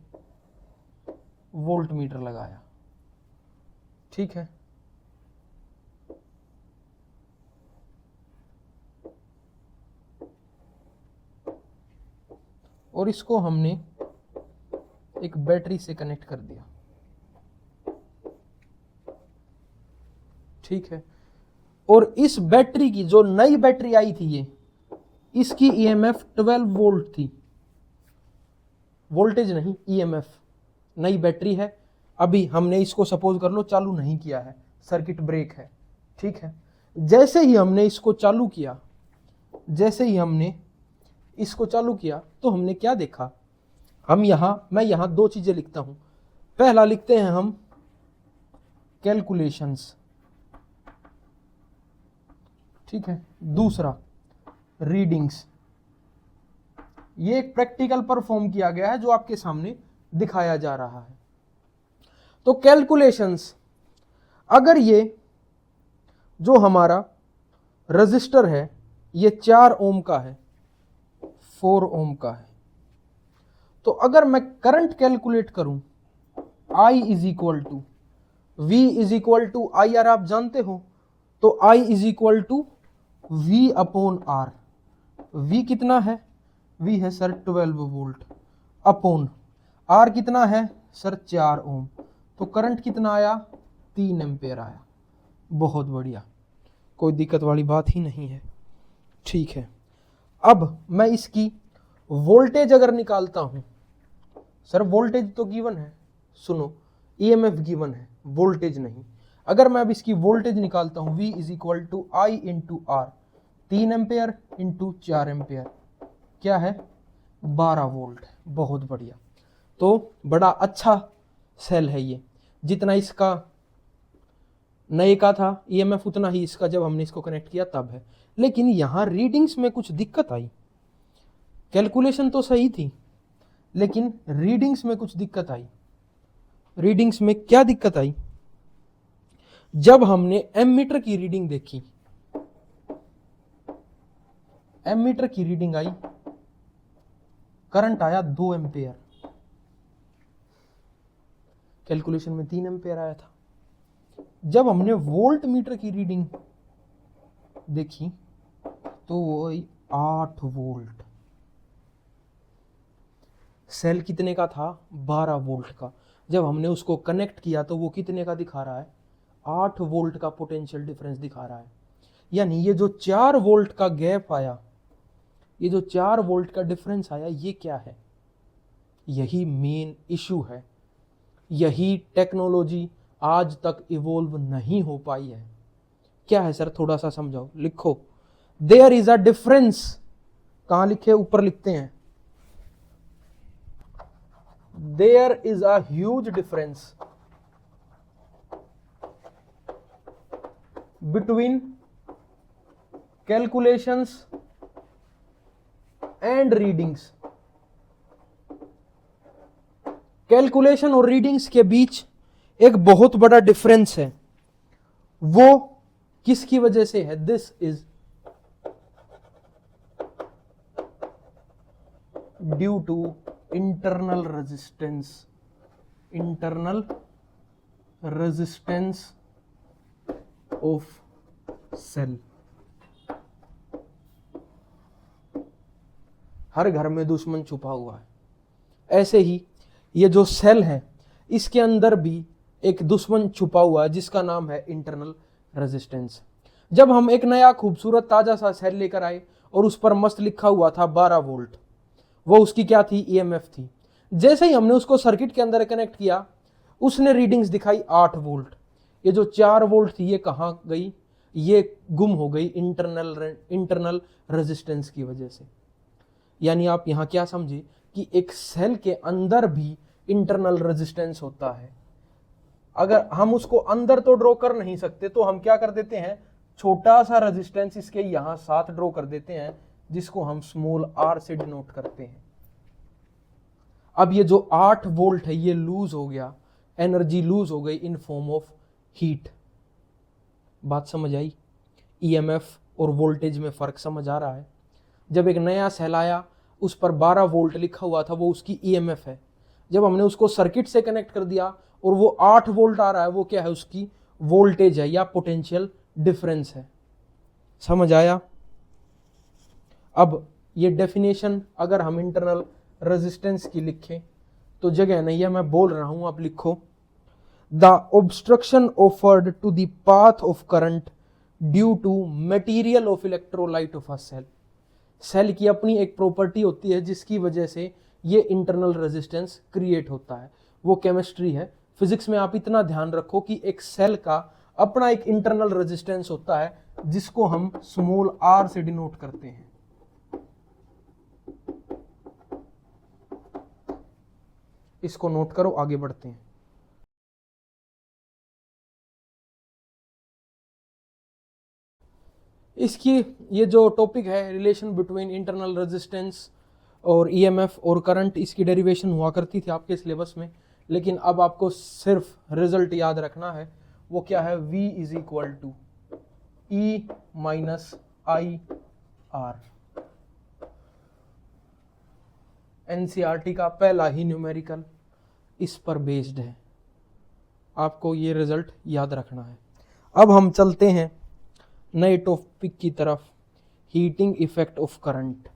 वोल्ट मीटर लगाया। ठीक है, और इसको हमने एक बैटरी से कनेक्ट कर दिया। ठीक है, और इस बैटरी की, जो नई बैटरी आई थी ये, इसकी ईएमएफ 12 वोल्ट थी। वोल्टेज नहीं, ईएमएफ। नई बैटरी है, अभी हमने इसको सपोज कर लो चालू नहीं किया है, सर्किट ब्रेक है। ठीक है, जैसे ही हमने इसको चालू किया, जैसे ही हमने इसको चालू किया तो हमने क्या देखा? मैं यहां दो चीजें लिखता हूं। पहला लिखते हैं हम कैलकुलेशंस। ठीक है, दूसरा रीडिंग्स, ये एक प्रैक्टिकल परफॉर्म किया गया है जो आपके सामने दिखाया जा रहा है। तो कैलकुलेशंस, अगर ये जो हमारा रजिस्टर है ये 4 ओम का है, 4 ओम का है, तो अगर मैं करंट कैलकुलेट करूं I is equal to V is equal to I R, आप जानते हो, तो I is equal to V upon R. V कितना है? V है सर 12 वोल्ट, अपॉन R कितना है सर 4 ओम, तो करंट कितना आया? 3 एम्पेयर आया। बहुत बढ़िया, कोई दिक्कत वाली बात ही नहीं है। ठीक है, अब मैं इसकी वोल्टेज अगर निकालता हूं, सर वोल्टेज तो गिवन है, सुनो, ईएमएफ गिवन है, वोल्टेज नहीं। अगर मैं अब इसकी वोल्टेज निकालता हूं, V is equal to I into R, 3 ampere into 4 ampere, क्या है? 12 वोल्ट। बहुत बढ़िया, तो बड़ा अच्छा सेल है ये, जितना इसका नए का था ईएमएफ उतना ही इसका जब हमने इसको कनेक्ट किया तब है। लेकिन यहां रीडिंग्स में कुछ दिक्कत आई, कैलकुलेशन तो सही थी लेकिन रीडिंग्स में कुछ दिक्कत आई। रीडिंग्स में क्या दिक्कत आई? जब हमने एमीटर की रीडिंग देखी, एमीटर की रीडिंग आई, करंट आया 2 एम्पेयर, कैलकुलेशन में 3 एम्पेयर आया था। जब हमने वोल्ट मीटर की रीडिंग देखी तो वो 8 वोल्ट, सेल कितने का था? 12 वोल्ट का। जब हमने उसको कनेक्ट किया तो वो कितने का दिखा रहा है? 8 वोल्ट का पोटेंशियल डिफरेंस दिखा रहा है। यानी ये जो 4 वोल्ट का गैप आया, ये जो 4 वोल्ट का डिफरेंस आया, ये क्या है? यही मेन इशू है, यही टेक्नोलॉजी आज तक इवॉल्व नहीं हो पाई है। क्या है सर, थोड़ा सा समझाओ। लिखो, देयर इज अ डिफरेंस। कहां लिखे? ऊपर लिखते हैं, there is a huge difference between calculations and readings. Calculation और रीडिंग्स के बीच एक बहुत बड़ा डिफरेंस है। वो किसकी वजह से है? This is due to internal resistance, internal resistance of cell. हर घर में दुश्मन छुपा हुआ है, ऐसे ही ये जो सेल है इसके अंदर भी एक दुश्मन छुपा हुआ है जिसका नाम है इंटरनल रेजिस्टेंस। जब हम एक नया खूबसूरत ताजा सा सेल लेकर आए और उस पर मस्त लिखा हुआ था 12 वोल्ट, वो उसकी क्या थी? ईएमएफ थी। जैसे ही हमने उसको सर्किट के अंदर कनेक्ट किया, उसने रीडिंग्स दिखाई 8 वोल्ट। ये जो 4 वोल्ट थी ये कहां गई? ये गुम हो गई इंटरनल रेजिस्टेंस की वजह से। यानी आप यहां क्या समझे कि एक सेल के अंदर भी इंटरनल रेजिस्टेंस होता है। अगर हम उसको अंदर तो ड्रॉ कर नहीं सकते तो हम क्या कर देते हैं? छोटा सा रेजिस्टेंस इसके यहां साथ ड्रॉ कर देते हैं, जिसको हम स्मॉल r से डिनोट करते हैं। अब ये जो 8 वोल्ट है ये लूज हो गया, एनर्जी लूज हो गई इन फॉर्म ऑफ हीट। बात समझ आई? ईएमएफ और वोल्टेज में फर्क समझ आ रहा है? जब एक नया सेल आया उस पर 12 वोल्ट लिखा हुआ था, वो उसकी ईएमएफ है। जब हमने उसको सर्किट से कनेक्ट कर दिया और वो 8 वोल्ट आ रहा है, वो क्या है? उसकी वोल्टेज है या पोटेंशियल डिफरेंस है। समझ आया? अब ये डेफिनेशन अगर हम इंटरनल रेजिस्टेंस की लिखें तो जगह नहीं है, मैं बोल रहा हूं, आप लिखो। The obstruction offered to the path of current due to material of electrolyte of a cell. Cell की अपनी एक प्रॉपर्टी होती है जिसकी वजह से ये इंटरनल रेजिस्टेंस क्रिएट होता है, वो केमिस्ट्री है। फिजिक्स में आप इतना ध्यान रखो कि एक सेल का अपना एक इंटरनल रेजिस्टेंस होता है जिसको हम स्मॉल r से डिनोट करते हैं। इसको नोट करो, आगे बढ़ते हैं। इसकी ये जो टॉपिक है, रिलेशन बिटवीन इंटरनल रेजिस्टेंस और ईएमएफ और करंट इसकी डेरिवेशन हुआ करती थी आपके सिलेबस में, लेकिन अब आपको सिर्फ रिजल्ट याद रखना है। वो क्या है, V is equal to E minus I R. NCERT का पहला ही न्यूमेरिकल इस पर बेस्ड है, आपको ये रिजल्ट याद रखना है। अब हम चलते हैं नए टॉपिक की तरफ, हीटिंग इफेक्ट ऑफ करंट।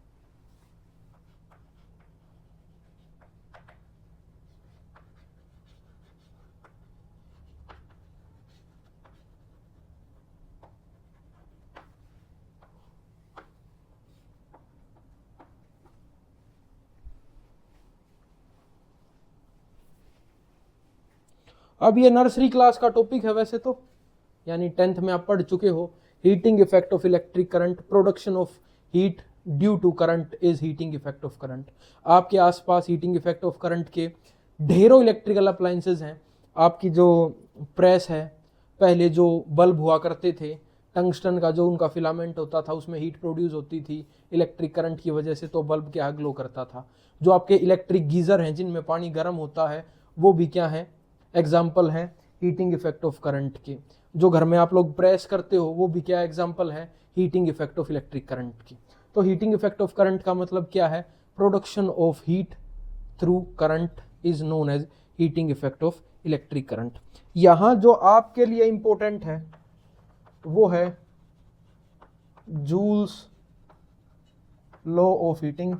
अब ये नर्सरी क्लास का टॉपिक है वैसे तो, यानी 10th में आप पढ़ चुके हो। Heating effect of electric current, production of heat due to current is heating effect of current. आपके आसपास हीटिंग इफेक्ट ऑफ करंट के ढेरों इलेक्ट्रिकल अप्लायंसेज हैं। आपकी जो प्रेस है, पहले जो बल्ब हुआ करते थे, टंगस्टन का जो उनका फिलामेंट होता था उसमें हीट प्रोड्यूस होती थी इलेक्ट्रिक करंट की वजह से, तो बल्ब क्या ग्लो करता था। जो आपके इलेक्ट्रिक गीजर हैं जिनमें पानी गर्म होता है, वो भी क्या है, एग्जाम्पल है हीटिंग इफेक्ट ऑफ करंट के। जो घर में आप लोग प्रेस करते हो वो भी क्या एग्जाम्पल है, heating effect of electric current की। तो हीटिंग इफेक्ट ऑफ करंट का मतलब क्या है, production of heat through current is known as heating effect of electric current. यहां जो आपके लिए इंपॉर्टेंट है वो है जूल्स लॉ ऑफ हीटिंग।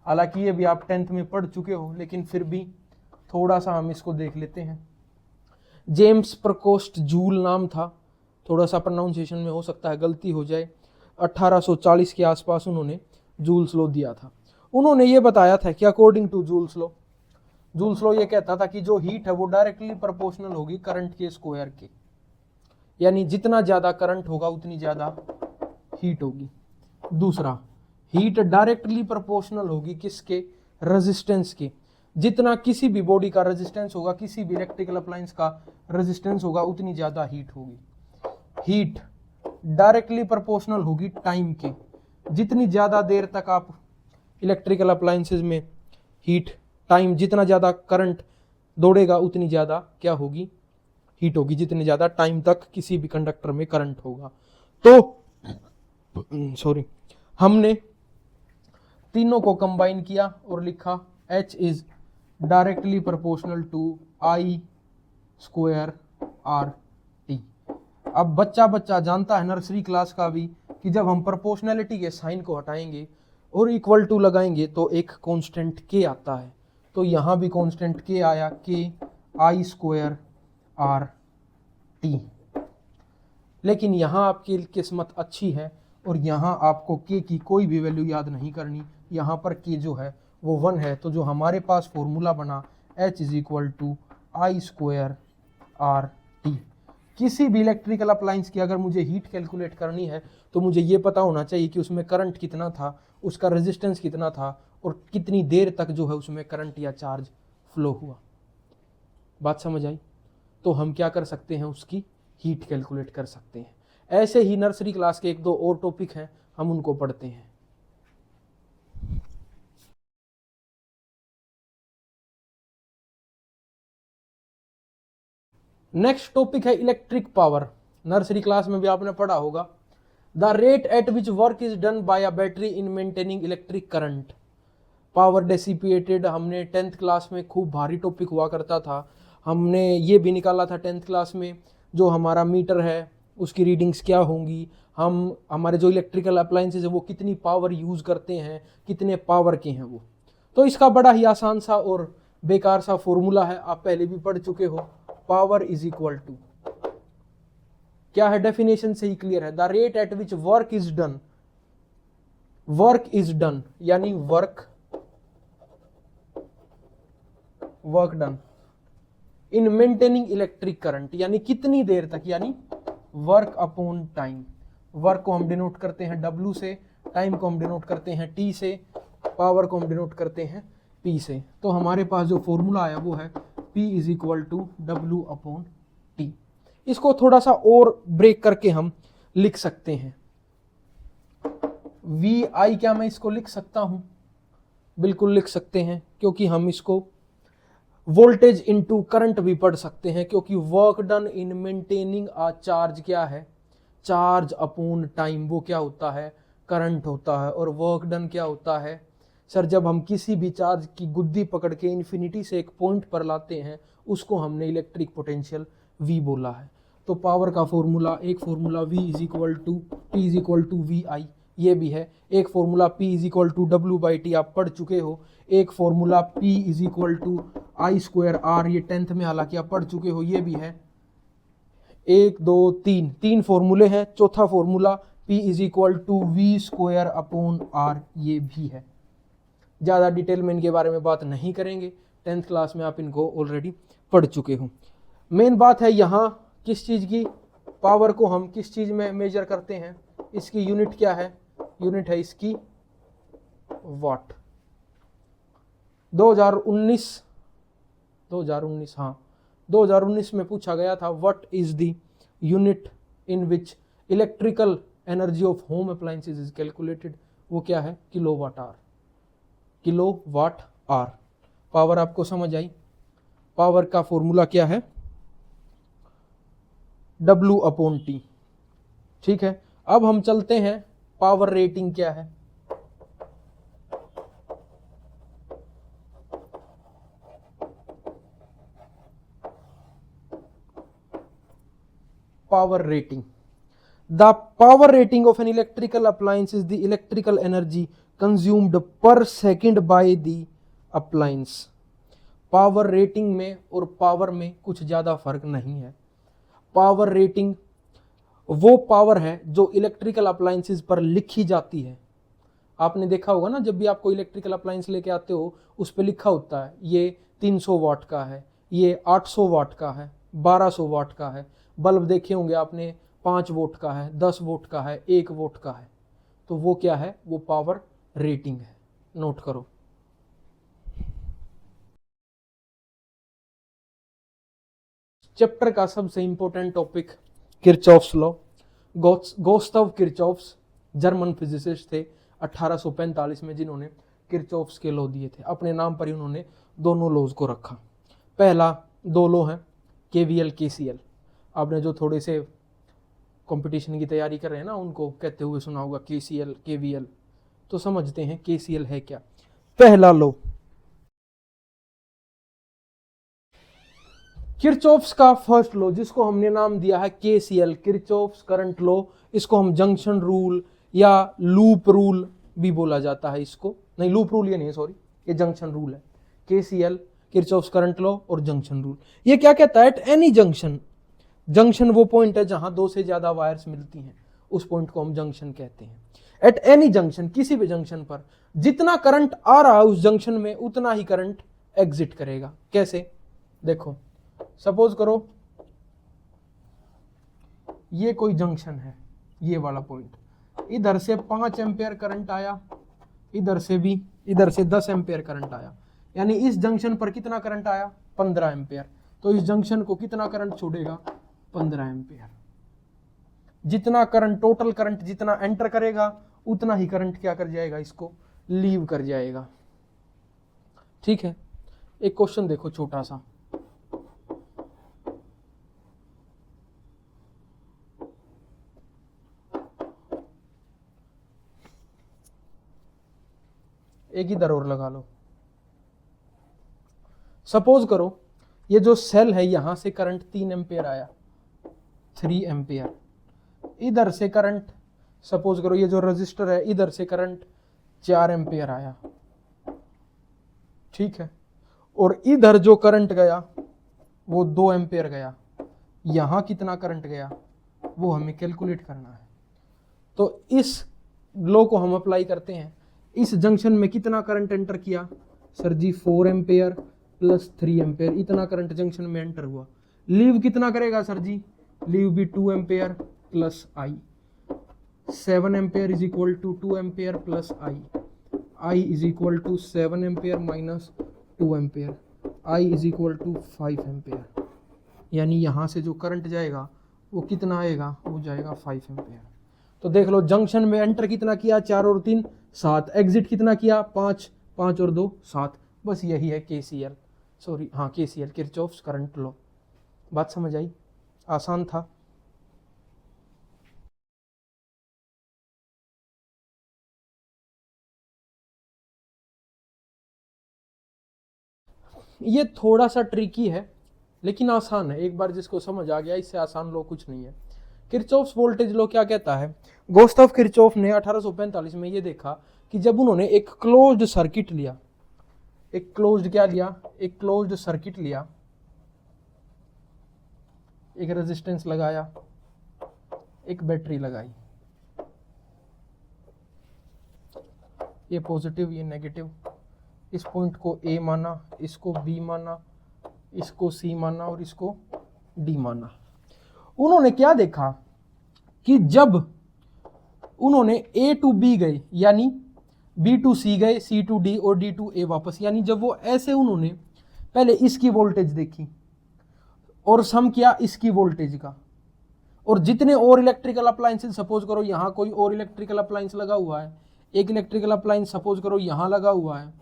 हालांकि ये भी आप 10th में पढ़ चुके हो, लेकिन फिर भी थोड़ा सा हम इसको देख लेते हैं। जेम्स प्रकोस्ट जूल नाम था, थोड़ा सा प्रोनाउंसिएशन में हो सकता है गलती हो जाए। 1840 के आसपास उन्होंने जूल्स लॉ दिया था। उन्होंने ये बताया था कि अकॉर्डिंग टू जूल्स लॉ ये कहता था कि जो हीट है वो डायरेक्टली प्रोपोर्शनल होगी करंट के स्क्वायर के, यानी जितना ज्यादा करंट होगा उतनी ज्यादा हीट होगी। दूसरा, हीट डायरेक्टली प्रोपोर्शनल होगी किसके, रेजिस्टेंस के। जितना किसी भी बॉडी का रेजिस्टेंस होगा, किसी भी इलेक्ट्रिकल अप्लायंस का रेजिस्टेंस होगा, उतनी ज्यादा हीट होगी। हीट डायरेक्टली प्रोपोर्शनल होगी टाइम के। जितनी ज्यादा देर तक आप इलेक्ट्रिकल अप्लायंसेज में हीट, टाइम जितना ज्यादा करंट दौड़ेगा उतनी ज्यादा क्या होगी, हीट होगी। जितनी ज्यादा टाइम तक किसी भी कंडक्टर में करंट होगा। तो हमने तीनों को कंबाइन किया और लिखा H is directly proportional to I square R T. अब बच्चा जानता है नर्सरी क्लास का भी कि जब हम प्रोपोर्शनैलिटी के साइन को हटाएंगे और इक्वल टू लगाएंगे तो एक कांस्टेंट के आता है। तो यहां भी कांस्टेंट के आया, के आई स्क्वायर आर टी। लेकिन यहां आपकी किस्मत अच्छी है और यहां आपको के की कोई भी वैल्यू याद नहीं करनी। यहां पर के जो है वो 1 है, तो जो हमारे पास फॉर्मूला बना H is equal to I square R T. किसी भी इलेक्ट्रिकल अप्लायंस की अगर मुझे हीट कैलकुलेट करनी है तो मुझे ये पता होना चाहिए कि उसमें करंट कितना था, उसका रेजिस्टेंस कितना था और कितनी देर तक जो है उसमें करंट या चार्ज फ्लो हुआ। बात समझ आई? तो हम क्या कर सकते हैं, उसकी हीट कैलकुलेट कर सकते हैं। ऐसे ही नर्सरी क्लास के 1-2 और टॉपिक हैं, हम उनको पढ़ते हैं। नेक्स्ट टॉपिक है इलेक्ट्रिक पावर। नर्सरी क्लास में भी आपने पढ़ा होगा, the rate at which work is done by a battery in maintaining electric current, power dissipated. हमने 10th क्लास में खूब भारी टॉपिक हुआ करता था। हमने ये भी निकाला था 10th क्लास में, जो हमारा मीटर है उसकी रीडिंग्स क्या होंगी, हम हमारे जो इलेक्ट्रिकल अप्लायंसेज है वो कितनी पावर यूज करते हैं, कितने पावर के हैं वो। तो इसका बड़ा ही आसान सा और बेकार सा फॉर्मूला है, आप पहले भी पढ़ चुके हो। पावर इज इक्वल टू क्या है, डेफिनेशन से ही क्लियर है, the rate at which work is done यानी work done in maintaining electric current, यानी कितनी देर तक, यानी वर्क अपॉन टाइम। वर्क को हम डिनोट करते हैं W से, टाइम को हम डिनोट करते हैं T से, पावर को हम डिनोट करते हैं P से। तो हमारे पास जो फॉर्मूला आया वो है P is equal to W upon T। इसको थोड़ा सा और ब्रेक करके हम लिख सकते हैं। VI क्या मैं इसको लिख सकता हूं, बिल्कुल लिख सकते हैं, क्योंकि हम इसको वोल्टेज इनटू करंट भी पढ़ सकते हैं, क्योंकि work done in maintaining a charge क्या है, चार्ज अपॉन टाइम, वो क्या होता है, करंट होता है। और वर्क डन क्या होता है सर, जब हम किसी भी चार्ज की गुद्दी पकड़ के इन्फिनिटी से एक पॉइंट पर लाते हैं, उसको हमने इलेक्ट्रिक पोटेंशियल V बोला है। तो पावर का फॉर्मूला, एक formula V is equal to P is equal to VI, ये भी है। एक formula P is equal to W/T आप पढ़ चुके हो। एक formula P is equal to I²R, ये 10th में हालांकि आप पढ़ चुके हो, ये भी है। 1 2 3 तीन फॉर्मूले हैं। चौथा formula P is equal to V²/R, ये भी है। ज़्यादा डिटेल में इनके बारे में बात नहीं करेंगे, 10th क्लास में आप इनको ऑलरेडी पढ़ चुके हो। मेन बात है यहाँ किस चीज़ की, पावर को हम किस चीज़ में मेजर करते हैं, इसकी यूनिट क्या है, यूनिट है इसकी वाट। 2019 में पूछा गया था what is the unit in which electrical energy of home appliances is calculated, वो क्या है, kilowatt hour. Kilowatt hour. Power आपको समझ आई, पावर का फॉर्मूला क्या है, W/T। ठीक है, अब हम चलते हैं पावर रेटिंग क्या है। Power rating. The power rating of an electrical appliance is the electrical energy consumed per second by the appliance. Power rating में और पावर में कुछ ज़्यादा फर्क नहीं है। पावर रेटिंग वो पावर है जो इलेक्ट्रिकल अप्लायंसेस पर लिखी जाती है। आपने देखा होगा ना, जब भी आप कोई इलेक्ट्रिकल अप्लायंस लेके आते हो उस पर लिखा होता है ये 300 वाट का है, ये 800 वाट का है, 1200 वाट का है। बल्ब देखे होंगे आपने, 5 वोल्ट का है, 10 वोल्ट का है, 1 वोल्ट का है। तो वो क्या है, वो पावर रेटिंग है। नोट करो। चैप्टर का सबसे important topic Kirchhoff's law. Gustav Kirchhoff's German physicist थे 1845 में, जिन्होंने किरचॉफ्स के लॉ दिए थे। अपने नाम पर ही उन्होंने दोनों लॉज को रखा। पहला 2 लॉ हैं KVL KCL। आपने जो थोड़े से कंपटीशन की तैयारी कर रहे हैं ना, उनको कहते हुए सुना होगा KCL KVL। तो समझते हैं KCL है क्या। पहला लॉ किरचॉफ्स का फर्स्ट लॉ, जिसको हमने नाम दिया है KCL, किरचॉफ्स करंट लॉ। इसको हम जंक्शन रूल या लूप रूल भी बोला जाता है। इसको नहीं, लूप रूल ये नहीं है, सॉरी, ये जंक्शन रूल है। KCL किरचॉफ्स करंट लॉ और जंक्शन रूल। ये क्या कहता है, एट एनी जंक्शन, जंक्शन वो पॉइंट है जहां 2 से ज्यादा वायर्स मिलती हैं, उस पॉइंट को हम जंक्शन कहते हैं। एट एनी जंक्शन, किसी भी जंक्शन पर जितना करंट आ रहा है उस जंक्शन में उतना ही करंट एग्जिट करेगा। कैसे, देखो, सपोज करो ये कोई जंक्शन है, ये वाला पॉइंट, इधर से 5 एम्पेयर करंट आया, इधर से भी, इधर से 10 एम्पेयर करंट आया, यानी इस जंक्शन पर कितना करंट आया, 15 एम्पेयर। तो इस जंक्शन को कितना करंट छोड़ेगा, 15 एम्पेयर। जितना करंट, टोटल करंट जितना एंटर करेगा उतना ही करंट क्या कर जाएगा, इसको लीव कर जाएगा। ठीक है, एक क्वेश्चन देखो छोटा सा। एक इधर और लगा लो। सपोज करो ये जो सेल है, यहां से करंट 3 एम्पेयर आया, 3 एम्पेयर। इधर से करंट, सपोज करो ये जो रजिस्टर है, इधर से करंट 4 एम्पेयर आया। ठीक है, और इधर जो करंट गया वो 2 एम्पेयर गया। यहां कितना करंट गया वो हमें कैलकुलेट करना है। तो इस लॉ को हम अप्लाई करते हैं। इस जंक्शन में कितना करंट एंटर किया, sir ji 4 ampere plus 3 ampere, इतना करंट जंक्शन में एंटर हुआ। लीव कितना करेगा सर जी, लीव भी 2 ampere plus I. 7 ampere is equal to 2 ampere plus I is equal to 7 ampere minus 2 ampere, I is equal to 5 ampere. यानी यहाँ से जो करंट जाएगा वो कितना आएगा, वो जाएगा 5 एम्पेयर। तो देख लो, जंक्शन में एंटर कितना किया, 4 और 3 7, एग्जिट कितना किया, 5 5 और 2 7, बस यही है KCL, सॉरी हाँ KCL, किरचॉफ्स करंट लॉ। बात समझ आई? आसान था। ये थोड़ा सा ट्रिकी है लेकिन आसान है, एक बार जिसको समझ आ गया, इससे आसान लॉ कुछ नहीं है। किरचॉफ्स वोल्टेज लॉ क्या कहता है? गुस्ताव किरचॉफ ने 1845 में ये देखा कि जब उन्होंने एक क्लोज्ड सर्किट लिया, एक क्लोज्ड क्या लिया, एक क्लोज्ड सर्किट लिया, एक रेजिस्टेंस लगाया, एक बैटरी लगाई, ये पॉजिटिव ये नेगेटिव, इस पॉइंट को A माना, इसको B माना, इसको C माना और इसको D माना। उन्होंने क्या देखा कि जब उन्होंने A टू B गए, यानी B टू C गए, C टू D और D टू A वापस, यानी जब वो ऐसे, उन्होंने पहले इसकी वोल्टेज देखी और सम किया इसकी वोल्टेज का, और जितने और इलेक्ट्रिकल अप्लायंसेस, सपोज करो यहाँ कोई और इलेक्ट्रिकल अप्लायंस लगा हुआ है, एक इलेक्ट्रिकल अप्लायंस सपोज करो यहाँ लगा हुआ है,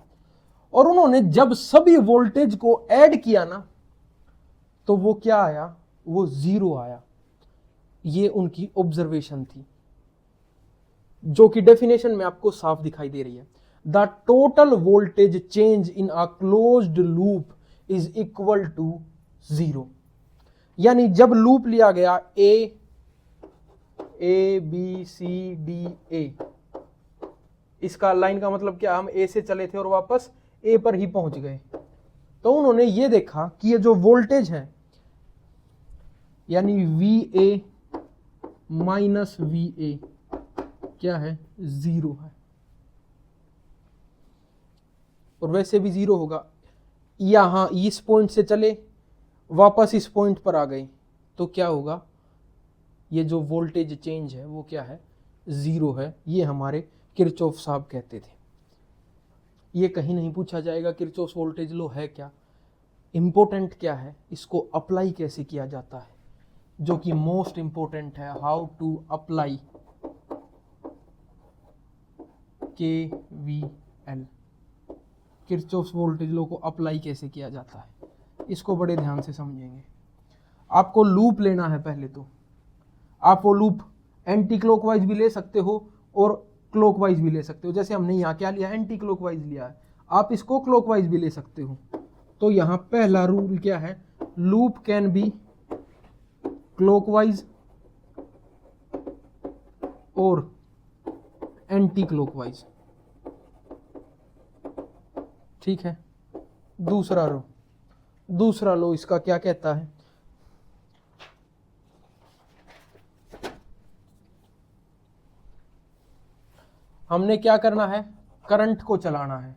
और उन्होंने जब सभी वोल्टेज को ऐड किया ना, तो वो क्या आया, वो 0 आया। ये उनकी ऑब्जर्वेशन थी, जो कि डेफिनेशन में आपको साफ दिखाई दे रही है। The total voltage change in a closed loop is equal to 0। यानी जब लूप लिया गया A B C D A, इसका लाइन का मतलब क्या, हम A से चले थे और वापस A पर ही पहुंच गए, तो उन्होंने ये देखा कि ये जो वोल्टेज है, यानी VA माइनस VA क्या है, 0 है, और वैसे भी 0 होगा। यहां इस पॉइंट से चले, वापस इस पॉइंट पर आ गए, तो क्या होगा, ये जो वोल्टेज चेंज है वो क्या है, 0 है। ये हमारे किरचॉफ साहब कहते थे। ये कहीं नहीं पूछा जाएगा किरचॉफ वोल्टेज लॉ है क्या, इंपॉर्टेंट क्या है, इसको अप्लाई कैसे किया जाता है, जो कि मोस्ट इंपॉर्टेंट है। How to apply KVL, Kirchhoff voltage law को अप्लाई कैसे किया जाता है, इसको बड़े ध्यान से समझेंगे। आपको लूप लेना है पहले, तो आप वो लूप एंटी क्लॉकवाइज भी ले सकते हो और क्लॉकवाइज भी ले सकते हो। जैसे हमने यहाँ क्या लिया, एंटी क्लॉकवाइज लिया है, आप इसको क्लॉकवाइज भी ले सकते हो। तो यहाँ पहला रूल क्या है, लूप कैन बी क्लॉकवाइज और एंटी क्लॉकवाइज, ठीक है। दूसरा लो इसका क्या कहता है, हमने क्या करना है, करंट को चलाना है।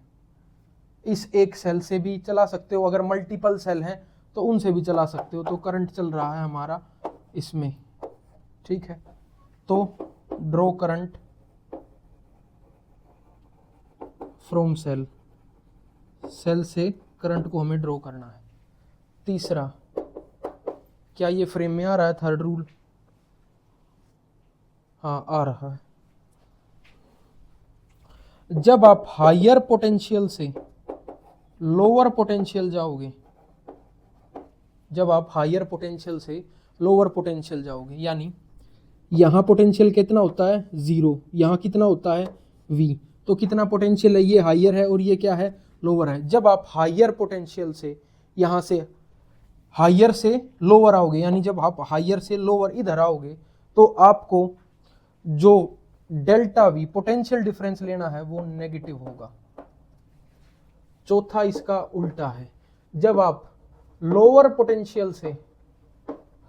इस एक सेल से भी चला सकते हो, अगर मल्टीपल सेल हैं तो उनसे भी चला सकते हो। तो करंट चल रहा है हमारा इसमें, ठीक है। तो draw current from cell, cell से करंट को हमें ड्रॉ करना है। तीसरा, क्या ये फ्रेम में आ रहा है थर्ड रूल? हाँ आ रहा है। जब आप हायर पोटेंशियल से लोअर पोटेंशियल जाओगे, जब आप हायर पोटेंशियल से लोअर पोटेंशियल जाओगे, यानी यहां पोटेंशियल कितना होता है 0, यहां कितना होता है V, तो कितना पोटेंशियल है, ये हायर है और ये क्या है, लोअर है। जब आप हायर पोटेंशियल से यहां से हायर से लोअर आओगे, यानी जब आप हायर से लोअर इधर आओगे, तो आपको जो डेल्टा V पोटेंशियल डिफरेंस लेना है वो नेगेटिव होगा। चौथा इसका उल्टा है, जब आप लोअर पोटेंशियल से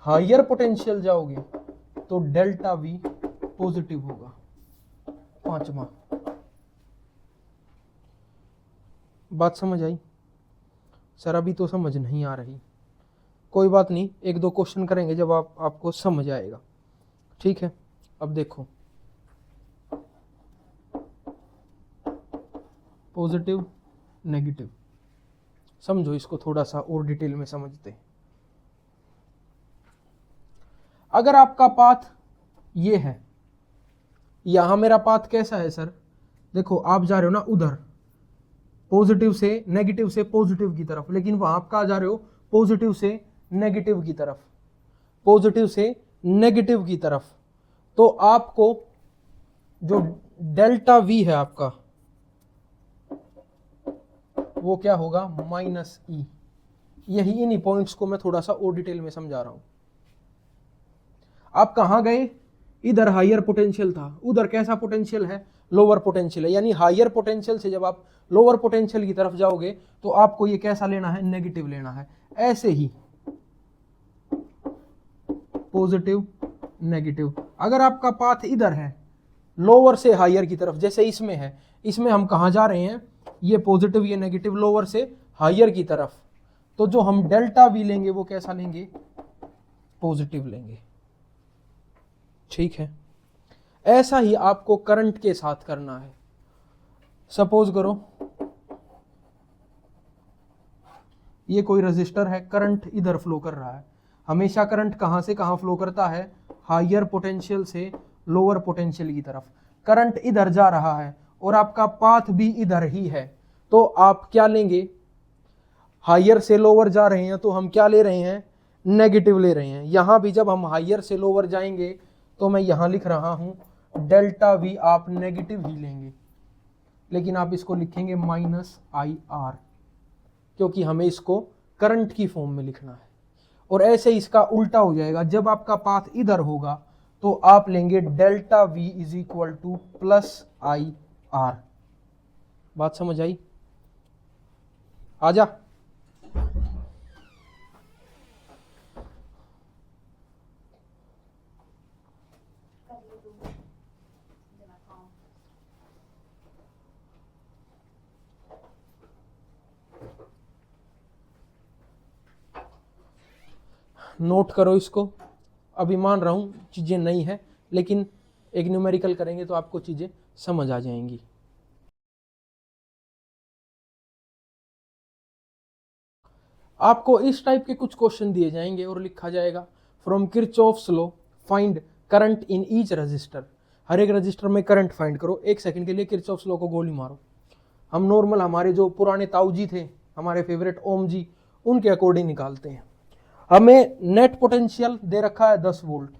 हायर पोटेंशियल जाओगे तो डेल्टा V पॉजिटिव होगा। पांचवा, बात समझ आई? सर अभी तो समझ नहीं आ रही, कोई बात नहीं, एक दो क्वेश्चन करेंगे जब आपको समझ आएगा, ठीक है। अब देखो, पॉजिटिव नेगेटिव, समझो इसको थोड़ा सा और डिटेल में समझते हैं। अगर आपका पाथ ये है, यहां मेरा पाथ कैसा है सर, देखो आप जा रहे हो ना उधर, पॉजिटिव से नेगेटिव से पॉजिटिव की तरफ, लेकिन वहां आप कहाँ जा रहे हो, पॉजिटिव से नेगेटिव की तरफ, पॉजिटिव से नेगेटिव की तरफ। तो आपको जो डेल्टा वी है आपका वो क्या होगा, माइनस ई। यही इन्हीं पॉइंट्स को मैं थोड़ा सा और डिटेल में समझा रहा हूं। आप कहां गए, इधर हायर पोटेंशियल था, उधर कैसा पोटेंशियल है, लोअर पोटेंशियल है। यानी हायर पोटेंशियल से जब आप लोअर पोटेंशियल की तरफ जाओगे तो आपको ये कैसा लेना है, नेगेटिव लेना है। ऐसे ही पॉजिटिव नेगेटिव। अगर आपका पाथ इधर है लोअर से हायर की तरफ, जैसे इसमें है, इसमें हम कहां जा रहे हैं, ये पॉजिटिव ये नेगेटिव, लोअर से हायर की तरफ, तो जो हम डेल्टा वी लेंगे वो कैसा लेंगे, पॉजिटिव लेंगे। ठीक है, ऐसा ही आपको करंट के साथ करना है। सपोज करो ये कोई रजिस्टर है, करंट इधर फ्लो कर रहा है। हमेशा करंट कहां से कहां फ्लो करता है, हायर पोटेंशियल से लोअर पोटेंशियल की तरफ। करंट इधर जा रहा है और आपका पाथ भी इधर ही है, तो आप क्या लेंगे, हायर से लोअर जा रहे हैं तो हम क्या ले रहे हैं, नेगेटिव ले रहे हैं। यहां भी जब हम हायर से लोअर जाएंगे तो मैं यहां लिख रहा हूं डेल्टा वी आप नेगेटिव ही लेंगे, लेकिन आप इसको लिखेंगे माइनस आई आर, क्योंकि हमें इसको करंट की फॉर्म में लिखना है। और ऐसे इसका उल्टा हो जाएगा, जब आपका पाथ इधर होगा तो आप लेंगे delta we is equal two plus I R. बात समझ आई, आजा। नोट करो इसको, अभी मान रहा हूं चीजें नई है, लेकिन एक न्यूमेरिकल करेंगे तो आपको चीजें समझ आ जाएंगी। आपको इस टाइप के कुछ क्वेश्चन दिए जाएंगे और लिखा जाएगा from Kirchhoff's law find current in each resistor. हर एक रजिस्टर में करंट फाइंड करो। एक सेकंड के लिए किरचॉफ्स लॉ को गोली मारो। हम नॉर्मल हमारे जो पुराने ताऊ जी थे, हमारे फेवरेट ओम जी, उनके अकॉर्डिंग निकालते हैं। हमें नेट पोटेंशियल दे रखा है 10 वोल्ट,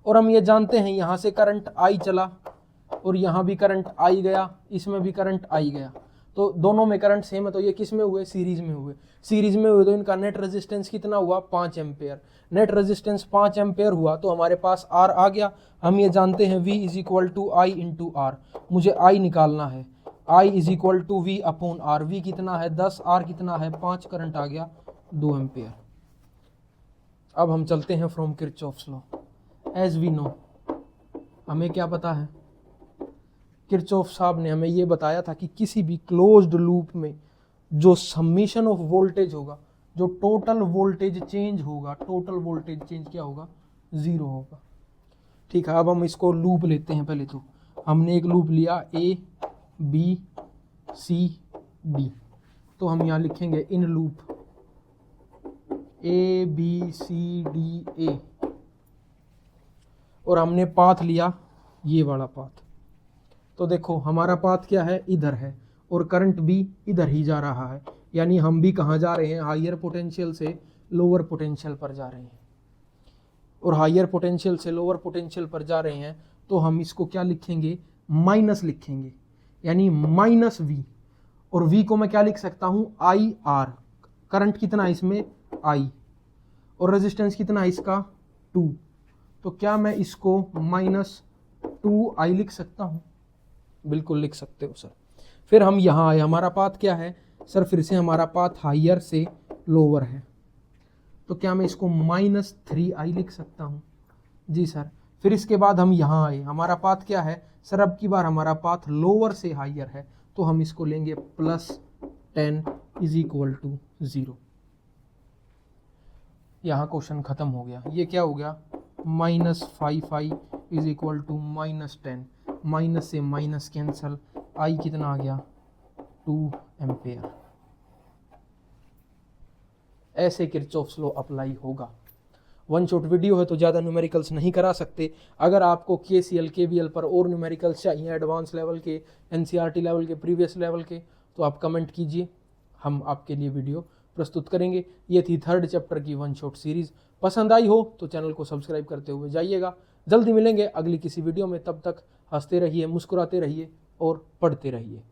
और हम ये जानते हैं यहाँ से करंट आई चला और यहाँ भी करंट आई गया, इसमें भी करंट आई गया, तो दोनों में करंट सेम है। तो ये किस में हुए, सीरीज में हुए। सीरीज में हुए तो इनका नेट रेजिस्टेंस कितना हुआ, 5 एम्पेयर। नेट रेजिस्टेंस 5 एम्पेयर हुआ तो हमारे पास आर आ गया। हम ये जानते हैं V is equal to I into R. मुझे आई निकालना है, I is equal to V upon R. V कितना है 10, आर कितना है 5, करंट आ गया 2 एम्पेयर। अब हम चलते हैं from Kirchhoff's law. As we know, हमें क्या पता है, किरचॉफ साहब ने हमें ये बताया था कि किसी भी क्लोज्ड लूप में जो समीशन ऑफ वोल्टेज होगा, जो टोटल वोल्टेज चेंज होगा, टोटल वोल्टेज चेंज क्या होगा, 0 होगा। ठीक है, अब हम इसको लूप लेते हैं। पहले तो हमने एक लूप लिया A B C D, तो हम यहाँ लिखेंगे in loop A B C D A, और हमने पाथ लिया ये वाला पाथ। तो देखो हमारा पाथ क्या है, इधर है, और करंट भी इधर ही जा रहा है। यानी हम भी कहाँ जा रहे हैं, हायर पोटेंशियल से लोअर पोटेंशियल पर जा रहे हैं। और हायर पोटेंशियल से लोअर पोटेंशियल पर जा रहे हैं तो हम इसको क्या लिखेंगे, माइनस लिखेंगे, यानी माइनस वी। और वी को मैं क्या लिख सकता हूँ, आई आर। करंट कितना है इसमें, आई, और रेजिस्टेंस कितना है इसका 2। तो क्या मैं इसको -2i लिख सकता हूँ, बिल्कुल लिख सकते हो सर। फिर हम यहाँ आए, हमारा पाथ क्या है सर, फिर से हमारा पाथ हायर से लोअर है, तो क्या मैं इसको -3i लिख सकता हूँ, जी सर। फिर इसके बाद हम यहाँ आए, हमारा पाथ क्या है सर, अब की बार हमारा पाथ लोअर से हायर है, तो हम इसको लेंगे +10 इज इक्वल टू 0। यहाँ क्वेश्चन खत्म हो गया। ये क्या हो गया, -5i is equal to -10, minus से माइनस कैंसल, आई कितना आ गया 2 एम्पेयर। ऐसे किरचॉफ्स लॉ अप्लाई होगा। वन शॉट वीडियो है तो ज़्यादा न्यूमेरिकल्स नहीं करा सकते। अगर आपको KCL KVL पर और न्यूमेरिकल्स चाहिए एडवांस लेवल के, NCERT लेवल के, प्रीवियस लेवल के, तो आप कमेंट कीजिए, हम आपके लिए वीडियो प्रस्तुत करेंगे। ये थी 3rd चैप्टर की वन शॉट सीरीज़। पसंद आई हो तो चैनल को सब्सक्राइब करते हुए जाइएगा। जल्दी मिलेंगे अगली किसी वीडियो में, तब तक हंसते रहिए, मुस्कुराते रहिए और पढ़ते रहिए।